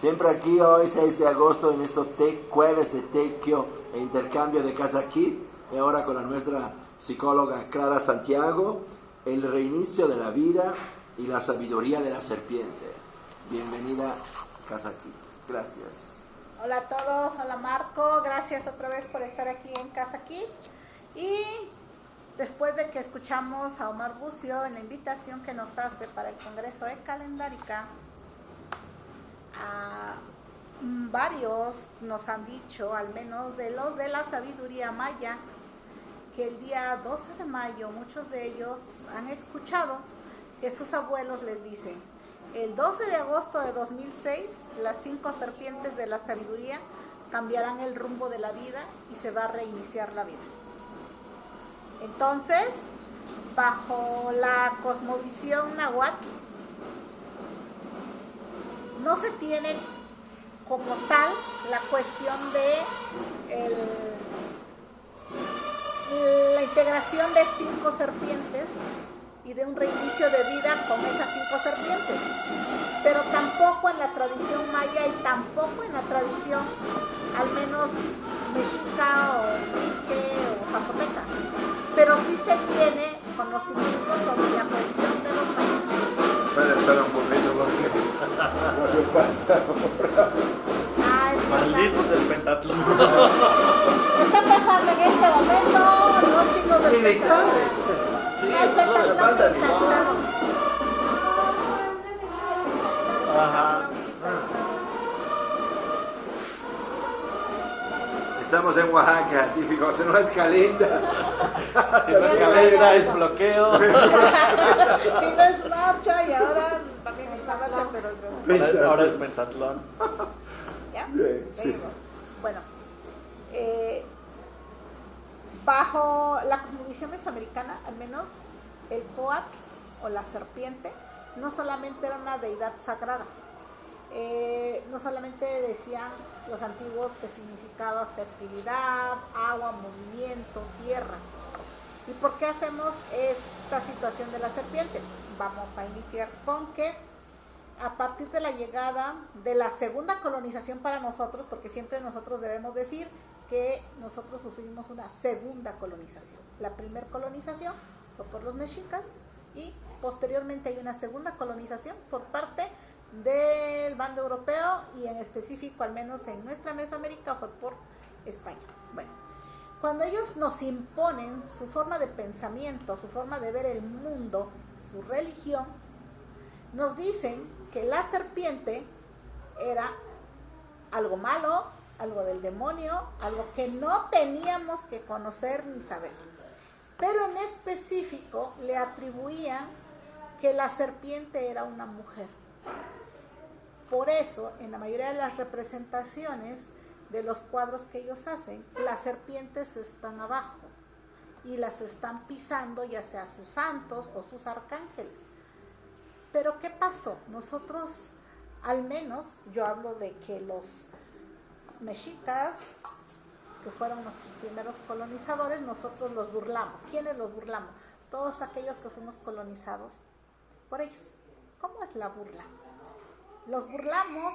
Siempre aquí hoy 6 de agosto en estos jueves de Teikyo e intercambio de Casa Kit, y ahora con la nuestra psicóloga Clara Santiago, el reinicio de la vida y la sabiduría de la serpiente. Bienvenida Casa Kit. Gracias. Hola a todos, hola Marco, gracias otra vez por estar aquí en Casa Kit. Y después de que escuchamos a Omar Bucio en la invitación que nos hace para el Congreso de Calendárica, varios nos han dicho, al menos de los de la sabiduría maya, que el día 12 de mayo muchos de ellos han escuchado que sus abuelos les dicen: el 12 de agosto de 2006 las 5 serpientes de la sabiduría cambiarán el rumbo de la vida y se va a reiniciar la vida. Entonces, bajo la cosmovisión náhuatl, no se tiene como tal la cuestión de la integración de 5 serpientes y de un reinicio de vida con esas 5 serpientes, pero tampoco en la tradición maya y tampoco en la tradición al menos mexica o quiché o zapoteca, pero sí se tiene conocimiento sobre la cuestión de los mayas. Espera un poquito porque ¿qué pasa ahora? Malditos del pentatlón. Está pasando en este momento los chicos del Militares. Sí, el pentatlón descansado. Ajá. Estamos en Oaxaca, típico, si no es calenda. Si no es calenda, es bloqueo. Si no es marcha y ahora también está marcha, pero Ahora es pentatlón. ¿ya? Bien, sí. Digo, bueno, bajo la cosmovisión mesoamericana, al menos el coatl o la serpiente no solamente era una deidad sagrada, no solamente decían los antiguos que significaba fertilidad, agua, movimiento, tierra. ¿Y por qué hacemos esta situación de la serpiente? Vamos a iniciar con que a partir de la llegada de la segunda colonización para nosotros, porque siempre nosotros debemos decir que nosotros sufrimos una segunda colonización. La primera colonización fue por los mexicas y posteriormente hay una segunda colonización por parte del bando europeo y en específico, al menos en nuestra Mesoamérica, fue por España. Bueno, cuando ellos nos imponen su forma de pensamiento, su forma de ver el mundo, su religión, nos dicen que la serpiente era algo malo, algo del demonio, algo que no teníamos que conocer ni saber. Pero en específico le atribuían que la serpiente era una mujer. Por eso, en la mayoría de las representaciones de los cuadros que ellos hacen, las serpientes están abajo y las están pisando, ya sea sus santos o sus arcángeles. Pero ¿qué pasó? Nosotros, al menos, yo hablo de que los mexicas, que fueron nuestros primeros colonizadores, nosotros los burlamos. ¿Quiénes los burlamos? Todos aquellos que fuimos colonizados por ellos. ¿Cómo es la burla? Los burlamos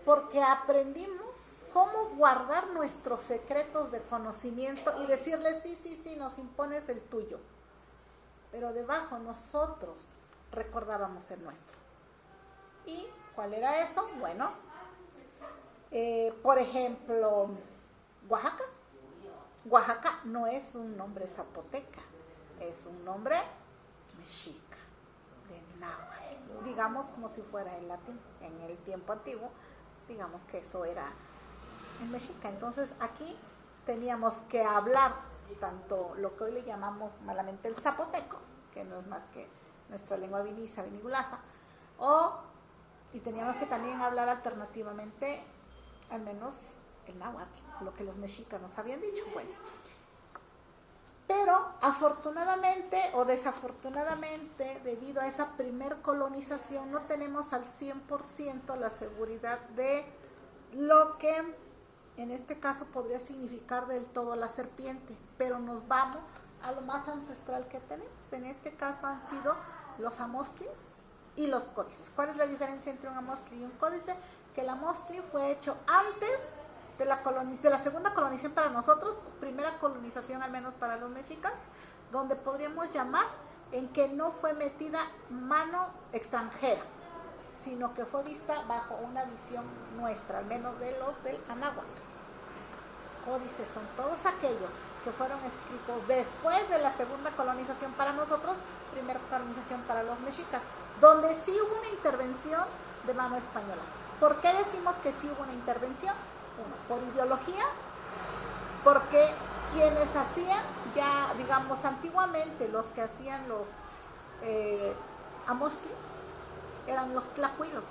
porque aprendimos cómo guardar nuestros secretos de conocimiento y decirles, sí, nos impones el tuyo. Pero debajo nosotros recordábamos el nuestro. ¿Y cuál era eso? Bueno, por ejemplo, Oaxaca. Oaxaca no es un nombre zapoteca, es un nombre mexica, de náhuatl, digamos como si fuera en latín. En el tiempo antiguo, digamos que eso era en mexica. Entonces aquí teníamos que hablar tanto lo que hoy le llamamos malamente el zapoteco, que no es más que nuestra lengua vinigulasa, y teníamos que también hablar alternativamente, al menos en náhuatl, lo que los mexicas nos habían dicho. Bueno, pero afortunadamente o desafortunadamente, debido a esa primer colonización, no tenemos al 100% la seguridad de lo que en este caso podría significar del todo la serpiente, pero nos vamos a lo más ancestral que tenemos. En este caso han sido los amostris, y los códices. ¿Cuál es la diferencia entre un amostli y un códice? Que el amostli fue hecho antes de la segunda colonización para nosotros, primera colonización al menos para los mexicas, donde podríamos llamar en que no fue metida mano extranjera, sino que fue vista bajo una visión nuestra, al menos de los del Anáhuac. Códices son todos aquellos que fueron escritos después de la segunda colonización para nosotros, primera colonización para los mexicas, donde sí hubo una intervención de mano española. ¿Por qué decimos que sí hubo una intervención? Uno, por ideología, porque quienes hacían ya, digamos, antiguamente los que hacían los amostlis eran los tlacuilos.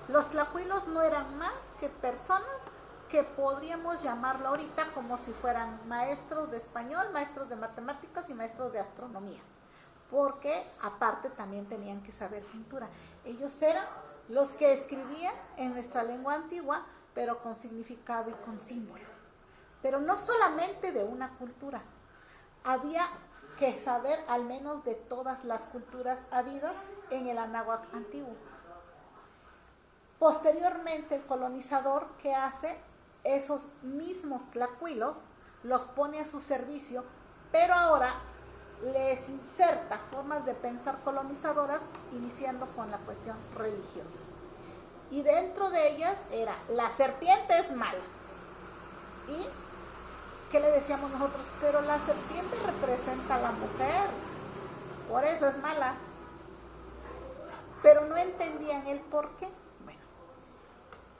Los tlacuilos no eran más que personas que podríamos llamarlo ahorita como si fueran maestros de español, maestros de matemáticas y maestros de astronomía, porque aparte también tenían que saber pintura. Ellos eran los que escribían en nuestra lengua antigua, pero con significado y con símbolo. Pero no solamente de una cultura, había que saber al menos de todas las culturas habidas en el Anáhuac antiguo. Posteriormente el colonizador, ¿qué hace? Esos mismos tlacuilos los pone a su servicio, pero ahora les inserta formas de pensar colonizadoras, iniciando con la cuestión religiosa. Y dentro de ellas era, la serpiente es mala. ¿Y qué le decíamos nosotros? Pero la serpiente representa a la mujer, por eso es mala. Pero no entendían el por qué. Bueno,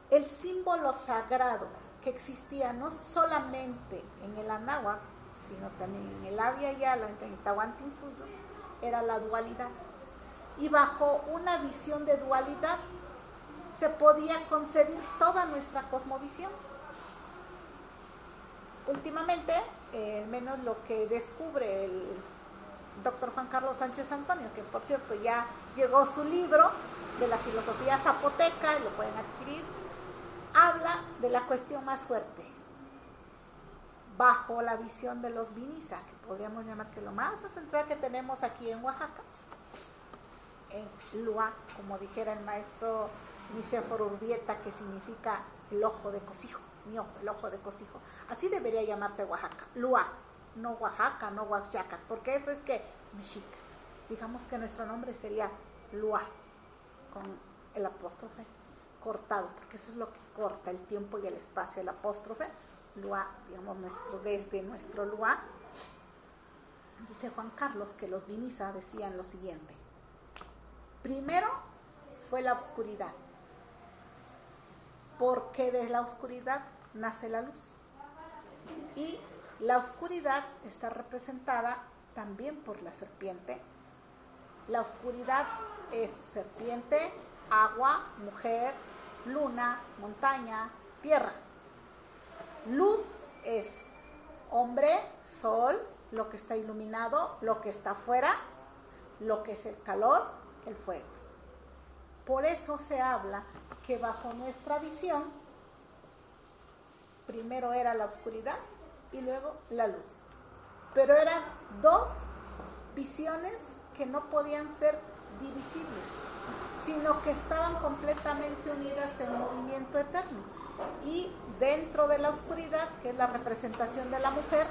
el símbolo sagrado que existía no solamente en el Anáhuac, sino también en el Abya Yala, en el Tahuantinsuyo, era la dualidad. Y bajo una visión de dualidad se podía concebir toda nuestra cosmovisión. Últimamente, menos lo que descubre el doctor Juan Carlos Sánchez Antonio, que por cierto ya llegó su libro de la filosofía zapoteca, y lo pueden adquirir, habla de la cuestión más fuerte, bajo la visión de los Vinisa, que podríamos llamar que lo más central que tenemos aquí en Oaxaca, en Lua, como dijera el maestro Nicéforo Urbieta, que significa el ojo de cocijo, mi ojo, el ojo de cocijo. Así debería llamarse Oaxaca, Lua, no Oaxaca, no Oaxaca, porque eso es que mexica. Digamos que nuestro nombre sería Lua, con el apóstrofe cortado, porque eso es lo que corta el tiempo y el espacio, el apóstrofe. Lua, digamos, desde nuestro Lua. Dice Juan Carlos que los Vinisa decían lo siguiente: primero fue la oscuridad, porque de la oscuridad nace la luz, y la oscuridad está representada también por la serpiente. La oscuridad es serpiente, agua, mujer, luna, montaña, tierra. Luz es hombre, sol, lo que está iluminado, lo que está afuera, lo que es el calor, el fuego. Por eso se habla que bajo nuestra visión, primero era la oscuridad y luego la luz. Pero eran dos visiones que no podían ser divisibles, sino que estaban completamente unidas en movimiento eterno. Y dentro de la oscuridad, que es la representación de la mujer,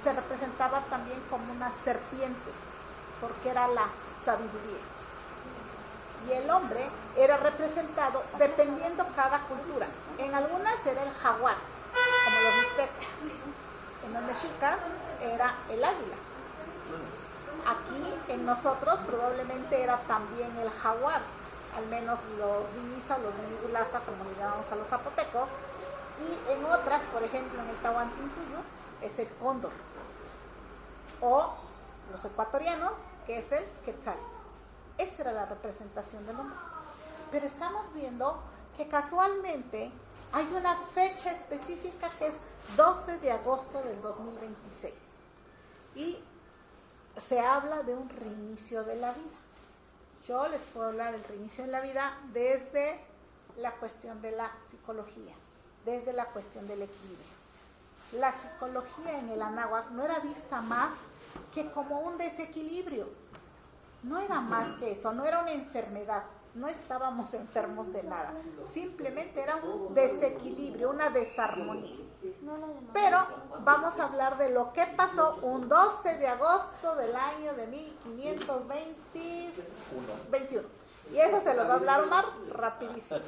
se representaba también como una serpiente, porque era la sabiduría. Y el hombre era representado dependiendo cada cultura. En algunas era el jaguar, como los mixtecas. En los mexicas era el águila. Aquí en nosotros probablemente era también el jaguar, al menos los Vinisa, los Vinigulaza, como le llamamos a los zapotecos. Y en otras, por ejemplo en el Tahuantinsuyo, es el cóndor. O los ecuatorianos, que es el quetzal. Esa era la representación del hombre. Pero estamos viendo que casualmente hay una fecha específica que es 12 de agosto del 2026. Y se habla de un reinicio de la vida. Yo les puedo hablar del reinicio de la vida desde la cuestión de la psicología, desde la cuestión del equilibrio. La psicología en el Anáhuac no era vista más que como un desequilibrio. No era más que eso, no era una enfermedad, no estábamos enfermos de nada, simplemente era un desequilibrio, una desarmonía. Pero vamos a hablar de lo que pasó un 12 de agosto del año de 1521. Y eso se lo va a hablar Omar rapidísimo.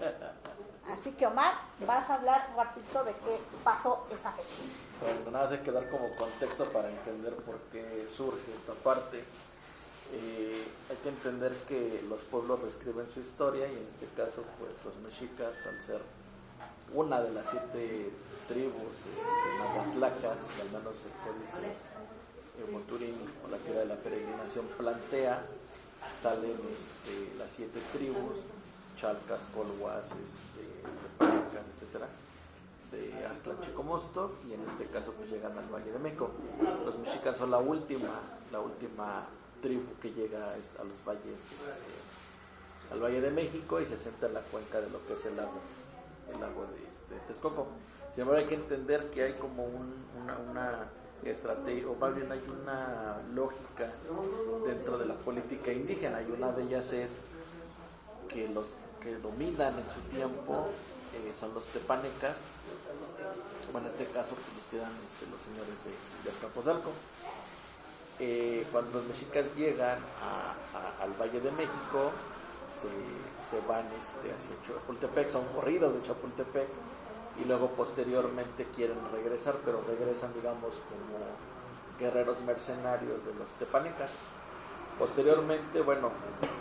Así que Omar, vas a hablar rapidito de qué pasó esa fecha. Bueno, nada más hay que dar como contexto para entender por qué surge esta parte. Hay que entender que los pueblos reescriben su historia y en este caso pues los mexicas, al ser una de las 7 tribus magatlacas, que al menos el códice Moturín o la teoría de la peregrinación plantea, salen las 7 tribus, Chalcas, Colhuas, Tepanecas, etcétera, de Aztlán, Chicomostoc, y en este caso pues llegan al Valle de México. Los mexicas son la última tribu que llega a los valles, al Valle de México, y se sienta en la cuenca de lo que es el lago de Texcoco. Sin embargo, hay que entender que hay como una estrategia, o más bien hay una lógica dentro de la política indígena, y una de ellas es que los que dominan en su tiempo son los tepanecas, bueno, en este caso pues los que eran los señores de Azcapotzalco. Cuando los mexicas llegan al Valle de México, se van hacia Chapultepec, son corridos de Chapultepec, y luego posteriormente quieren regresar, pero regresan, digamos, como guerreros mercenarios de los tepanecas. Posteriormente, bueno,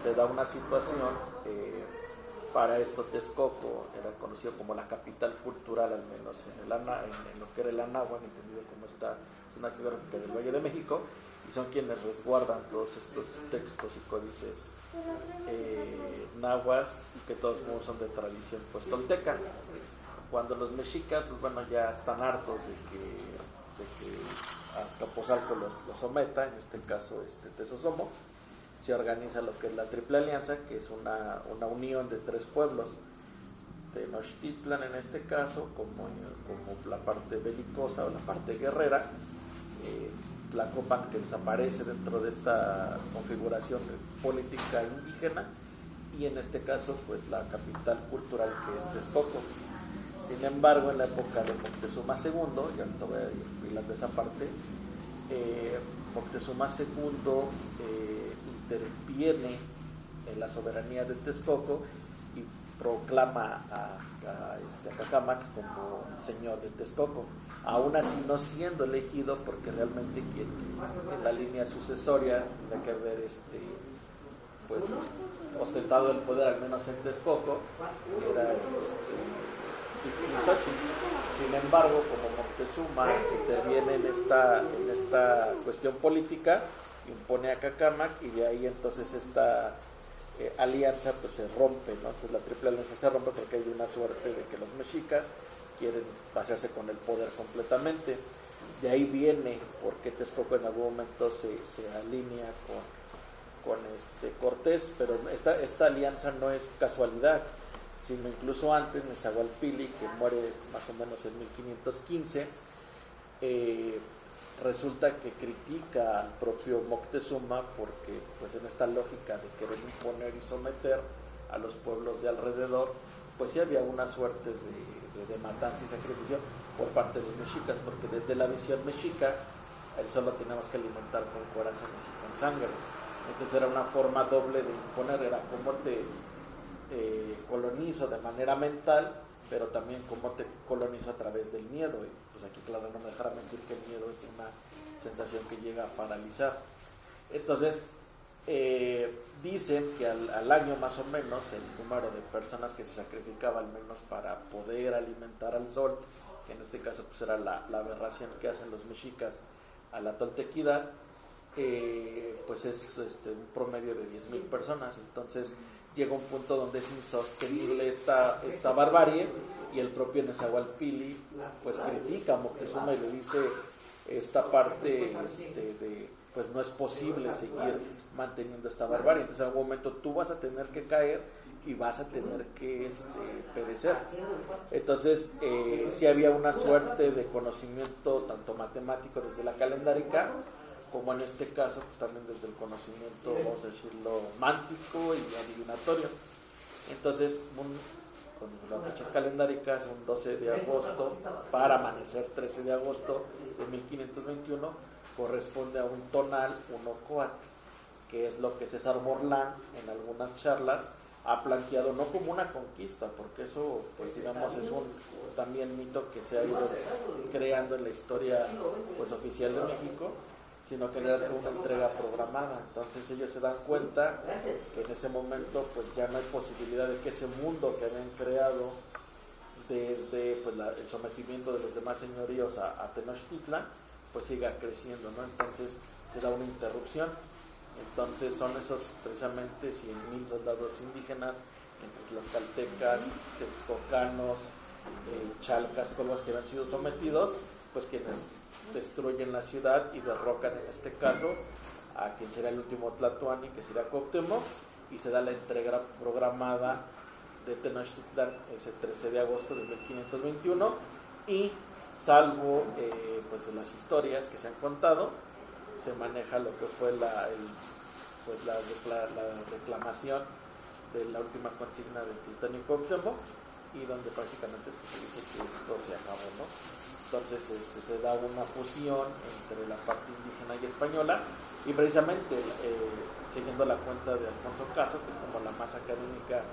se da una situación, para esto Texcoco era conocido como la capital cultural, al menos en lo que era el Anáhuac, entendido como esta zona geográfica del Valle de México, y son quienes resguardan todos estos textos y códices nahuas, y que todos modos son de tradición pues tolteca. Cuando los mexicas, pues bueno, ya están hartos de que Azcapotzalco los someta, en este caso Tezosomo, se organiza lo que es la Triple Alianza, que es una unión de 3 pueblos, Tenochtitlan en este caso, como la parte belicosa o la parte guerrera, Tlacopan, que desaparece dentro de esta configuración política indígena, y en este caso pues la capital cultural, que es Texcoco. Sin embargo, en la época de Moctezuma II, ya no voy a ir de esa parte, Moctezuma II interviene en la soberanía de Texcoco y proclama a Cacámac como señor de Texcoco, aún así no siendo elegido, porque realmente quien en la línea sucesoria tendría que haber pues ostentado el poder, al menos en Texcoco, era Ixtlilxóchitl. Sin embargo, como Moctezuma interviene en esta cuestión política, impone a Cacámac, y de ahí entonces esta alianza pues se rompe, ¿no? Entonces la Triple Alianza se rompe porque hay una suerte de que los mexicas quieren pasarse con el poder completamente. De ahí viene porque Texcoco en algún momento se alinea con Cortés, pero esta alianza no es casualidad, sino incluso antes Nezahualpilli, que muere más o menos en 1515, resulta que critica al propio Moctezuma porque pues en esta lógica de querer imponer y someter a los pueblos de alrededor, pues sí había una suerte de matanza y sacrificio por parte de los mexicas, porque desde la visión mexica el sol lo teníamos que alimentar con corazones y con sangre. Entonces era una forma doble de imponer, era como te colonizo de manera mental, pero también como te colonizo a través del miedo. Y pues aquí, claro, no me dejará mentir que el miedo es una sensación que llega a paralizar. Entonces dicen que al año más o menos el número de personas que se sacrificaba, al menos para poder alimentar al sol, que en este caso pues era la aberración que hacen los mexicas a la toltequidad, pues es un promedio de 10,000 personas. Entonces llega un punto donde es insostenible esta barbarie, y el propio Nezahualpilli pues critica a Moctezuma y le dice esta parte pues no es posible seguir manteniendo esta barbarie. Entonces en algún momento tú vas a tener que caer y vas a tener que perecer. Entonces sí había una suerte de conocimiento tanto matemático desde la calendárica como en este caso, pues también desde el conocimiento, vamos a decirlo, mántico y adivinatorio. Entonces, con las fechas calendáricas, un 12 de agosto, para amanecer 13 de agosto de 1521, corresponde a un tonal, un ocoat, que es lo que César Morlán en algunas charlas ha planteado no como una conquista, porque eso, pues digamos, es un también mito que se ha ido creando en la historia, pues, oficial de México, sino que en realidad fue una entrega programada. Entonces ellos se dan cuenta que en ese momento pues ya no hay posibilidad de que ese mundo que habían creado desde pues, el sometimiento de los demás señoríos a Tenochtitlan pues siga creciendo, ¿no? Entonces se da una interrupción. Entonces son esos precisamente 100,000 soldados indígenas entre tlaxcaltecas, texcocanos, chalcas, colvas que habían sido sometidos, pues quienes destruyen la ciudad y derrocan en este caso a quien será el último Tlatoani, que será Cuauhtémoc, y se da la entrega programada de Tenochtitlan ese 13 de agosto de 1521, y salvo pues de las historias que se han contado, se maneja lo que fue la reclamación de la última consigna de Titán y Cuauhtémoc, y donde prácticamente pues, se dice que esto se acabó, ¿no? Entonces se da una fusión entre la parte indígena y española, y precisamente siguiendo la cuenta de Alfonso Caso, que es como la más académica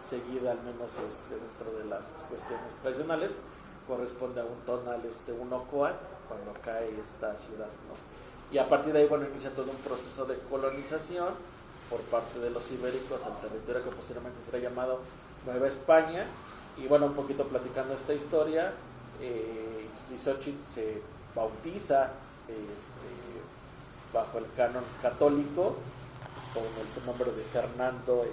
seguida al menos dentro de las cuestiones tradicionales, corresponde a un tonal, un ocoat, cuando cae esta ciudad, ¿no? Y a partir de ahí, bueno, inicia todo un proceso de colonización por parte de los ibéricos al territorio que posteriormente será llamado Nueva España. Y bueno, un poquito platicando esta historia, Ixtlilxóchitl se bautiza bajo el canon católico con el nombre de Fernando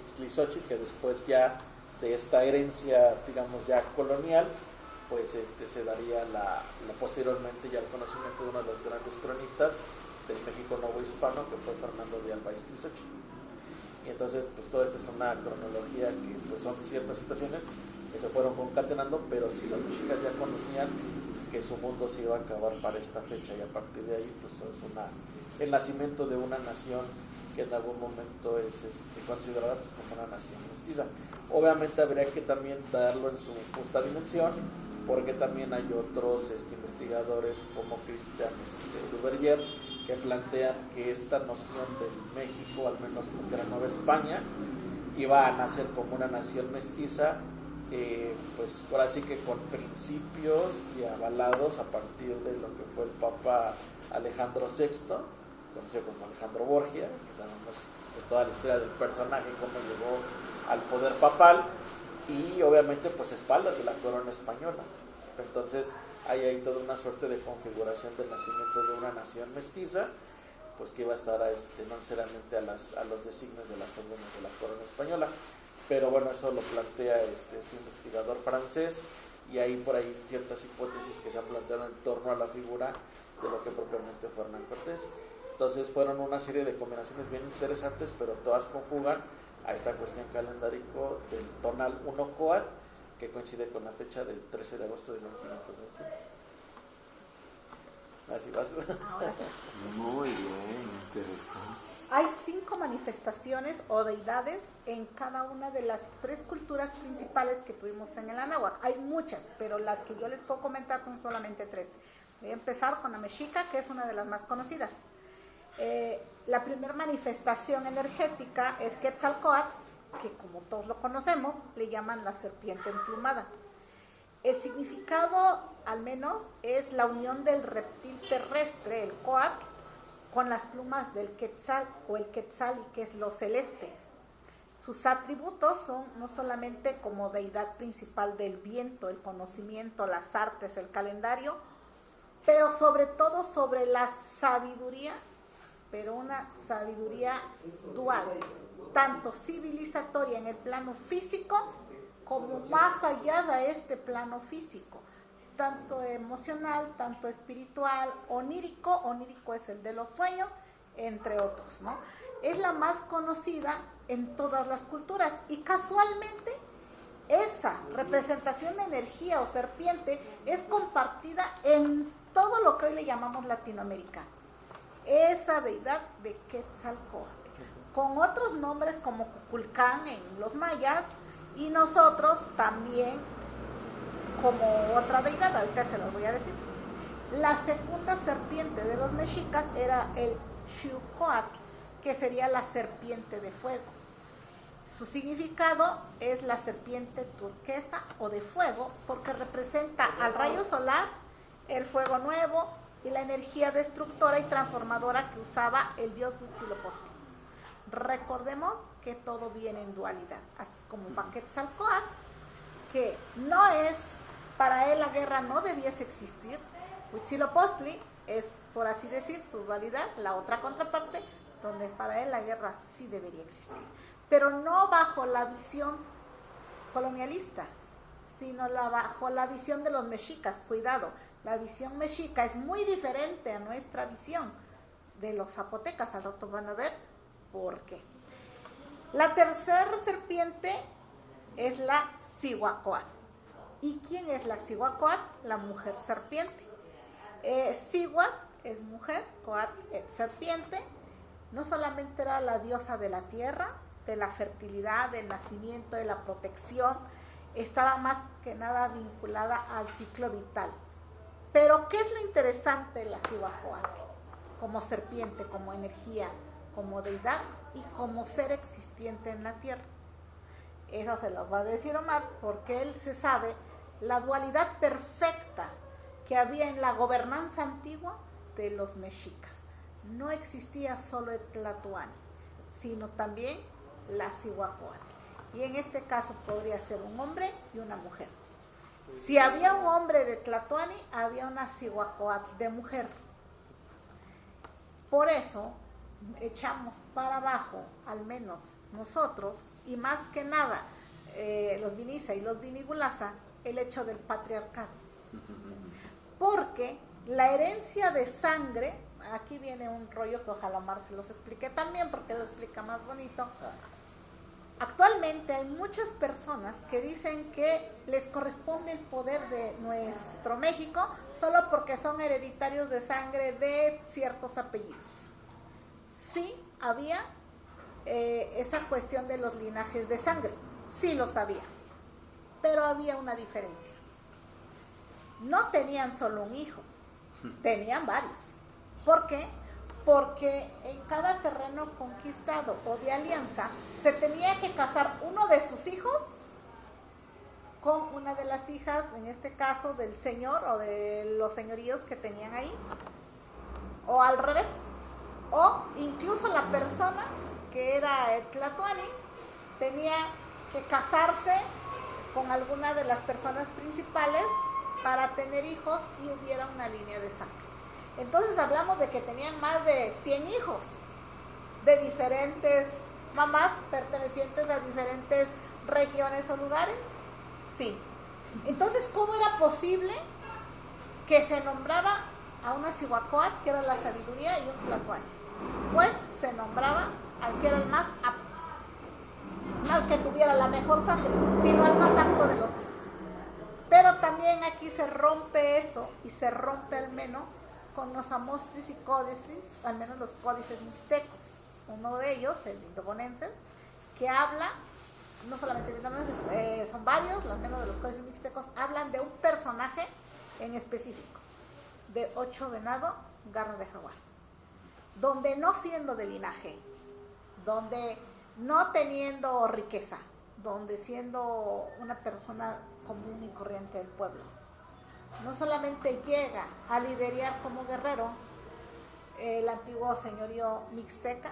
Ixtlilxóchitl, que después ya de esta herencia, digamos, ya colonial, pues se daría posteriormente ya el conocimiento de uno de los grandes cronistas del México novohispano, que fue Fernando de Alba Ixtlilxóchitl. Y entonces, pues toda esta es una cronología que pues son ciertas situaciones que se fueron concatenando, pero si los mexicas ya conocían que su mundo se iba a acabar para esta fecha, y a partir de ahí pues es el nacimiento de una nación que en algún momento es considerada pues, como una nación mestiza. Obviamente habría que también darlo en su justa dimensión, porque también hay otros investigadores como Christian Duverger, que plantean que esta noción del México, al menos de la Nueva España, iba a nacer como una nación mestiza, pues ahora sí que con principios y avalados a partir de lo que fue el Papa Alejandro VI, conocido como Alejandro Borgia, que sabemos pues, toda la historia del personaje, cómo llegó al poder papal, y obviamente pues espaldas de la corona española. Entonces hay ahí toda una suerte de configuración del nacimiento de una nación mestiza, pues que iba a estar no necesariamente a los designios de las órdenes de la corona española, pero bueno, eso lo plantea este investigador francés, y hay por ahí ciertas hipótesis que se han planteado en torno a la figura de lo que propiamente fue Hernán Cortés. Entonces fueron una serie de combinaciones bien interesantes, pero todas conjugan a esta cuestión calendárico del tonal 1 coat, que coincide con la fecha del 13 de agosto de 1521. Así vas. Ahora sí. Muy bien, interesante. Hay 5 manifestaciones o deidades en cada una de las 3 culturas principales que tuvimos en el Anáhuac. Hay muchas, pero las que yo les puedo comentar son solamente 3. Voy a empezar con la mexica, que es una de las más conocidas. La primera manifestación energética es Quetzalcóatl, que como todos lo conocemos, le llaman la serpiente emplumada. El significado, al menos, es la unión del reptil terrestre, el coatl, con las plumas del quetzal o el quetzali, que es lo celeste. Sus atributos son no solamente como deidad principal del viento, el conocimiento, las artes, el calendario, pero sobre todo sobre la sabiduría, pero una sabiduría dual, tanto civilizatoria en el plano físico como más allá de este plano físico, tanto emocional, tanto espiritual, onírico es el de los sueños, entre otros, ¿no? Es la más conocida en todas las culturas, y casualmente esa representación de energía o serpiente es compartida en todo lo que hoy le llamamos Latinoamérica. esa deidad de Quetzalcóatl, con otros nombres como Cuculcán en los mayas, y nosotros también como otra deidad, ahorita se los voy a decir. La segunda serpiente de los mexicas era el Xiucoatl, que sería la serpiente de fuego. Su significado es la serpiente turquesa o de fuego, porque representa al rayo solar, el fuego nuevo y la energía destructora y transformadora que usaba el dios Huitzilopochtli. Recordemos que todo viene en dualidad, así como Quetzalcóatl, que no es, para él la guerra no debiese existir. Huitzilopochtli es, por así decir, su dualidad, la otra contraparte, donde para él la guerra sí debería existir, pero no bajo la visión colonialista, sino bajo la visión de los mexicas. Cuidado, la visión mexica es muy diferente a nuestra visión de los zapotecas. Al rato van a ver por qué. La tercera serpiente es la Cihuacóatl. ¿Y quién es la Cihuacóatl? La mujer serpiente. Cihuatl es mujer, Coatl es serpiente. No solamente era la diosa de la tierra, de la fertilidad, del nacimiento, de la protección, estaba más que nada vinculada al ciclo vital. Pero ¿qué es lo interesante de la Cihuacóatl? Como serpiente, como energía, como deidad y como ser existente en la tierra. Eso se lo va a decir Omar, porque él se sabe la dualidad perfecta que había en la gobernanza antigua de los mexicas. No existía solo el Tlatoani, sino también la Cihuacóatl. Y en este caso podría ser un hombre y una mujer. Si había un hombre de Tlatoani, había una Cihuacóatl de mujer. Por eso echamos para abajo, al menos nosotros, y más que nada los Viniza y los Vinigulaza, el hecho del patriarcado. Porque la herencia de sangre, aquí viene un rollo que ojalá Omar se los explique también, porque lo explica más bonito. Actualmente hay muchas personas que dicen que les corresponde el poder de nuestro México solo porque son hereditarios de sangre de ciertos apellidos. Sí había esa cuestión de los linajes de sangre, sí lo sabía, pero había una diferencia. No tenían solo un hijo, tenían varios. ¿Por qué? Porque en cada terreno conquistado o de alianza se tenía que casar uno de sus hijos con una de las hijas, en este caso del señor o de los señoríos que tenían ahí, o al revés, o incluso la persona que era el Tlatoani tenía que casarse con alguna de las personas principales para tener hijos y hubiera una línea de sangre. Entonces hablamos de que tenían más de 100 hijos de diferentes mamás pertenecientes a diferentes regiones o lugares. Sí. Entonces, ¿cómo era posible que se nombrara a una Cihuacóatl, que era la sabiduría, y un Tlatoani? Pues se nombraba al que era el más apto, no al que tuviera la mejor sangre, sino al más apto de los hijos. Pero también aquí se rompe eso, y se rompe al menos con los amostris y códices, al menos los códices mixtecos. Uno de ellos, el indobonenses, que habla, no solamente son varios, al menos de los códices mixtecos, hablan de un personaje en específico, de 8 venado, garra de jaguar, donde no siendo de linaje, donde no teniendo riqueza, donde siendo una persona común y corriente del pueblo, no solamente llega a liderar como guerrero el antiguo señorío mixteca,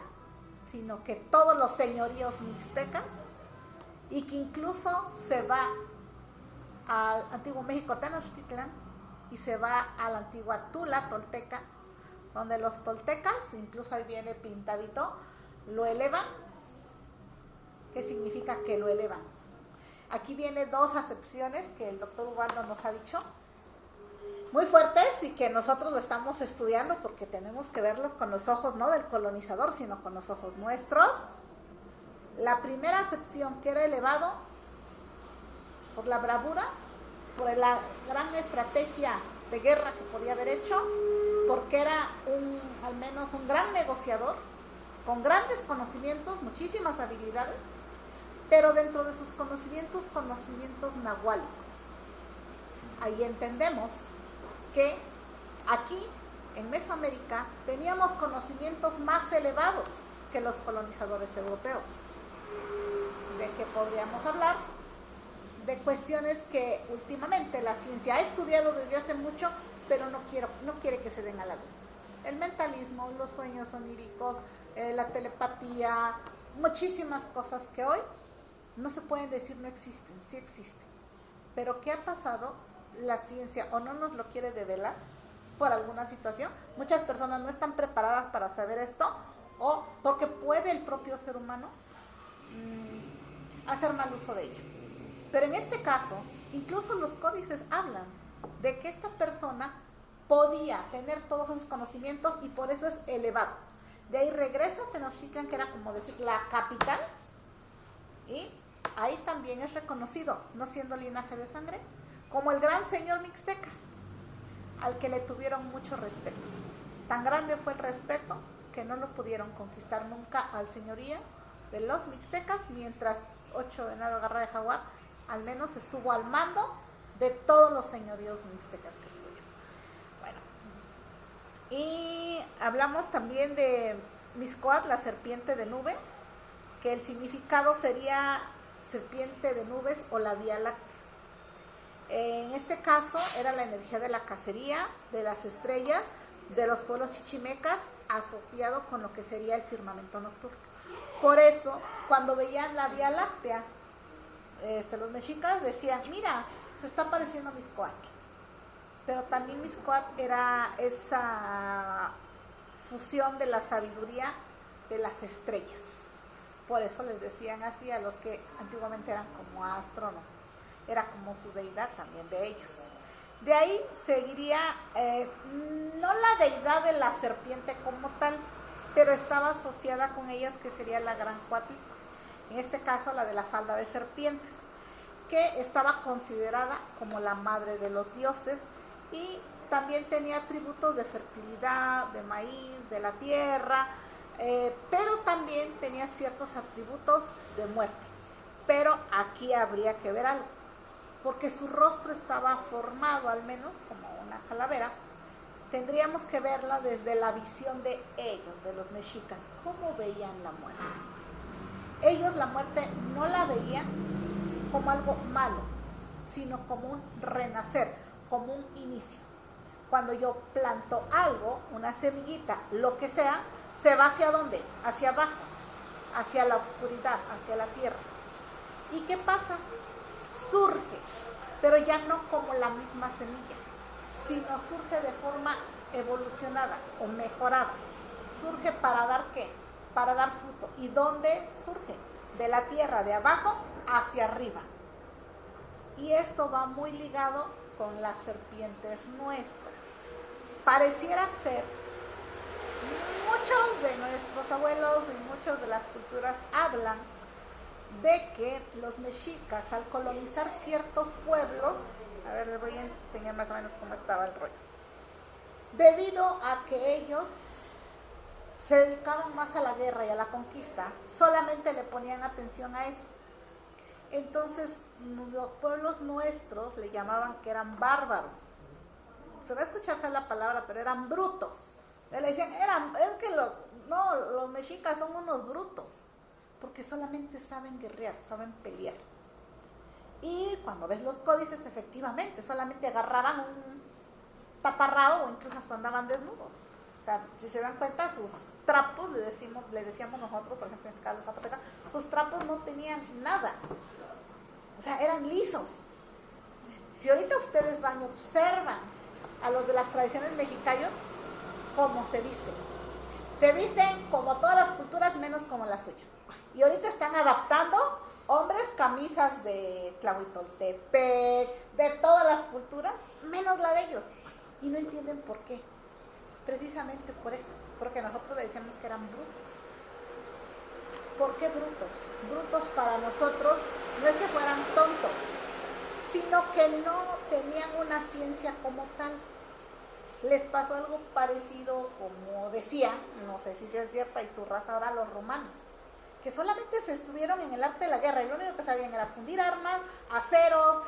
sino que todos los señoríos mixtecas, y que incluso se va al antiguo México Tenochtitlán y se va a la antigua Tula tolteca, donde los toltecas, incluso ahí viene pintadito, lo elevan. ¿Qué significa que lo elevan? Aquí viene 2 acepciones que el doctor Ubaldo nos ha dicho, muy fuertes, y que nosotros lo estamos estudiando porque tenemos que verlos con los ojos no del colonizador, sino con los ojos nuestros. La primera acepción, que era elevado por la bravura, por la gran estrategia de guerra que podía haber hecho, porque era al menos un gran negociador, con grandes conocimientos, muchísimas habilidades, pero dentro de sus conocimientos nahuálicos. Ahí entendemos que aquí, en Mesoamérica, teníamos conocimientos más elevados que los colonizadores europeos. ¿De qué podríamos hablar? De cuestiones que últimamente la ciencia ha estudiado desde hace mucho, pero no quiere que se den a la luz. El mentalismo, los sueños oníricos, la telepatía, muchísimas cosas que hoy no se pueden decir no existen, sí existen. Pero ¿qué ha pasado? La ciencia o no nos lo quiere develar por alguna situación. Muchas personas no están preparadas para saber esto, o porque puede el propio ser humano hacer mal uso de ello. Pero en este caso, incluso los códices hablan de que esta persona podía tener todos esos conocimientos y por eso es elevado. De ahí regresa a Tenochtitlan, que era como decir la capital, y ahí también es reconocido, no siendo linaje de sangre, como el gran señor mixteca, al que le tuvieron mucho respeto. Tan grande fue el respeto que no lo pudieron conquistar nunca al señorío de los mixtecas, mientras Ocho Venado Garra de Jaguar al menos estuvo al mando de todos los señoríos mixtecas que estuvieron. Bueno, y hablamos también de Mixcoatl, la serpiente de nube, que el significado sería serpiente de nubes o la Vía Láctea. En este caso era la energía de la cacería, de las estrellas, de los pueblos chichimecas, asociado con lo que sería el firmamento nocturno. Por eso, cuando veían la Vía Láctea, los mexicas decían, mira, se está apareciendo Mixcoatl. Pero también Mixcoatl era esa fusión de la sabiduría de las estrellas. Por eso les decían así a los que antiguamente eran como astrónomos. Era como su deidad también de ellos. De ahí seguiría, no la deidad de la serpiente como tal, pero estaba asociada con ellas, que sería la Gran Coatlicue. En este caso la de la falda de serpientes, que estaba considerada como la madre de los dioses y también tenía atributos de fertilidad, de maíz, de la tierra, pero también tenía ciertos atributos de muerte. Pero aquí habría que ver algo, porque su rostro estaba formado al menos como una calavera. Tendríamos que verla desde la visión de ellos, de los mexicas, cómo veían la muerte. Ellos la muerte no la veían como algo malo, sino como un renacer, como un inicio. Cuando yo planto algo, una semillita, lo que sea, se va ¿hacia dónde? Hacia abajo, hacia la oscuridad, hacia la tierra. ¿Y qué pasa? Surge, pero ya no como la misma semilla, sino surge de forma evolucionada o mejorada. Surge para dar ¿qué? Para dar fruto. ¿Y dónde surge? De la tierra, de abajo hacia arriba. Y esto va muy ligado con las serpientes nuestras. Pareciera ser, muchos de nuestros abuelos y muchas de las culturas hablan de que los mexicas, al colonizar ciertos pueblos, a ver, les voy a enseñar más o menos cómo estaba el rollo, debido a que ellos se dedicaban más a la guerra y a la conquista, solamente le ponían atención a eso. Entonces los pueblos nuestros le llamaban que eran bárbaros. Se va a escuchar fea la palabra, pero eran brutos. Le decían, los mexicas son unos brutos, porque solamente saben guerrear, saben pelear. Y cuando ves los códices, efectivamente, solamente agarraban un taparrabo o incluso hasta andaban desnudos. O sea, si se dan cuenta, sus trapos, le decíamos nosotros, por ejemplo, en este caso los zapotecas, sus trapos no tenían nada. O sea, eran lisos. Si ahorita ustedes van y observan a los de las tradiciones mexicanas, cómo se visten. Se visten como todas las culturas, menos como la suya. Y ahorita están adaptando hombres camisas de Tlahuitoltepec, de todas las culturas, menos la de ellos. Y no entienden por qué. Precisamente por eso, porque nosotros le decíamos que eran brutos. ¿Por qué brutos? Brutos para nosotros no es que fueran tontos, sino que no tenían una ciencia como tal. les pasó algo parecido, como decían, no sé si sea cierta y tu raza ahora, los romanos, que solamente se estuvieron en el arte de la guerra y lo único que sabían era fundir armas, aceros,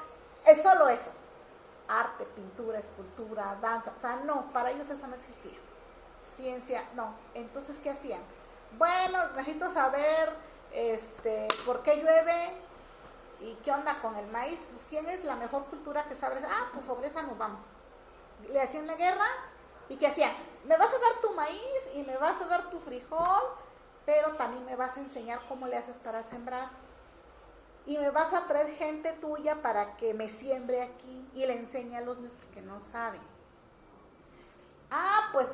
es solo eso. Arte, pintura, escultura, danza, o sea, no, para ellos eso no existía. Ciencia, no. Entonces, ¿qué hacían? Bueno, necesito saber por qué llueve y qué onda con el maíz. Pues, ¿quién es la mejor cultura que sabe? Pues sobre esa nos vamos. Le hacían la guerra y ¿qué hacían? Me vas a dar tu maíz y me vas a dar tu frijol, pero también me vas a enseñar cómo le haces para sembrar. Y me vas a traer gente tuya para que me siembre aquí y le enseñe a los niños que no saben. Pues,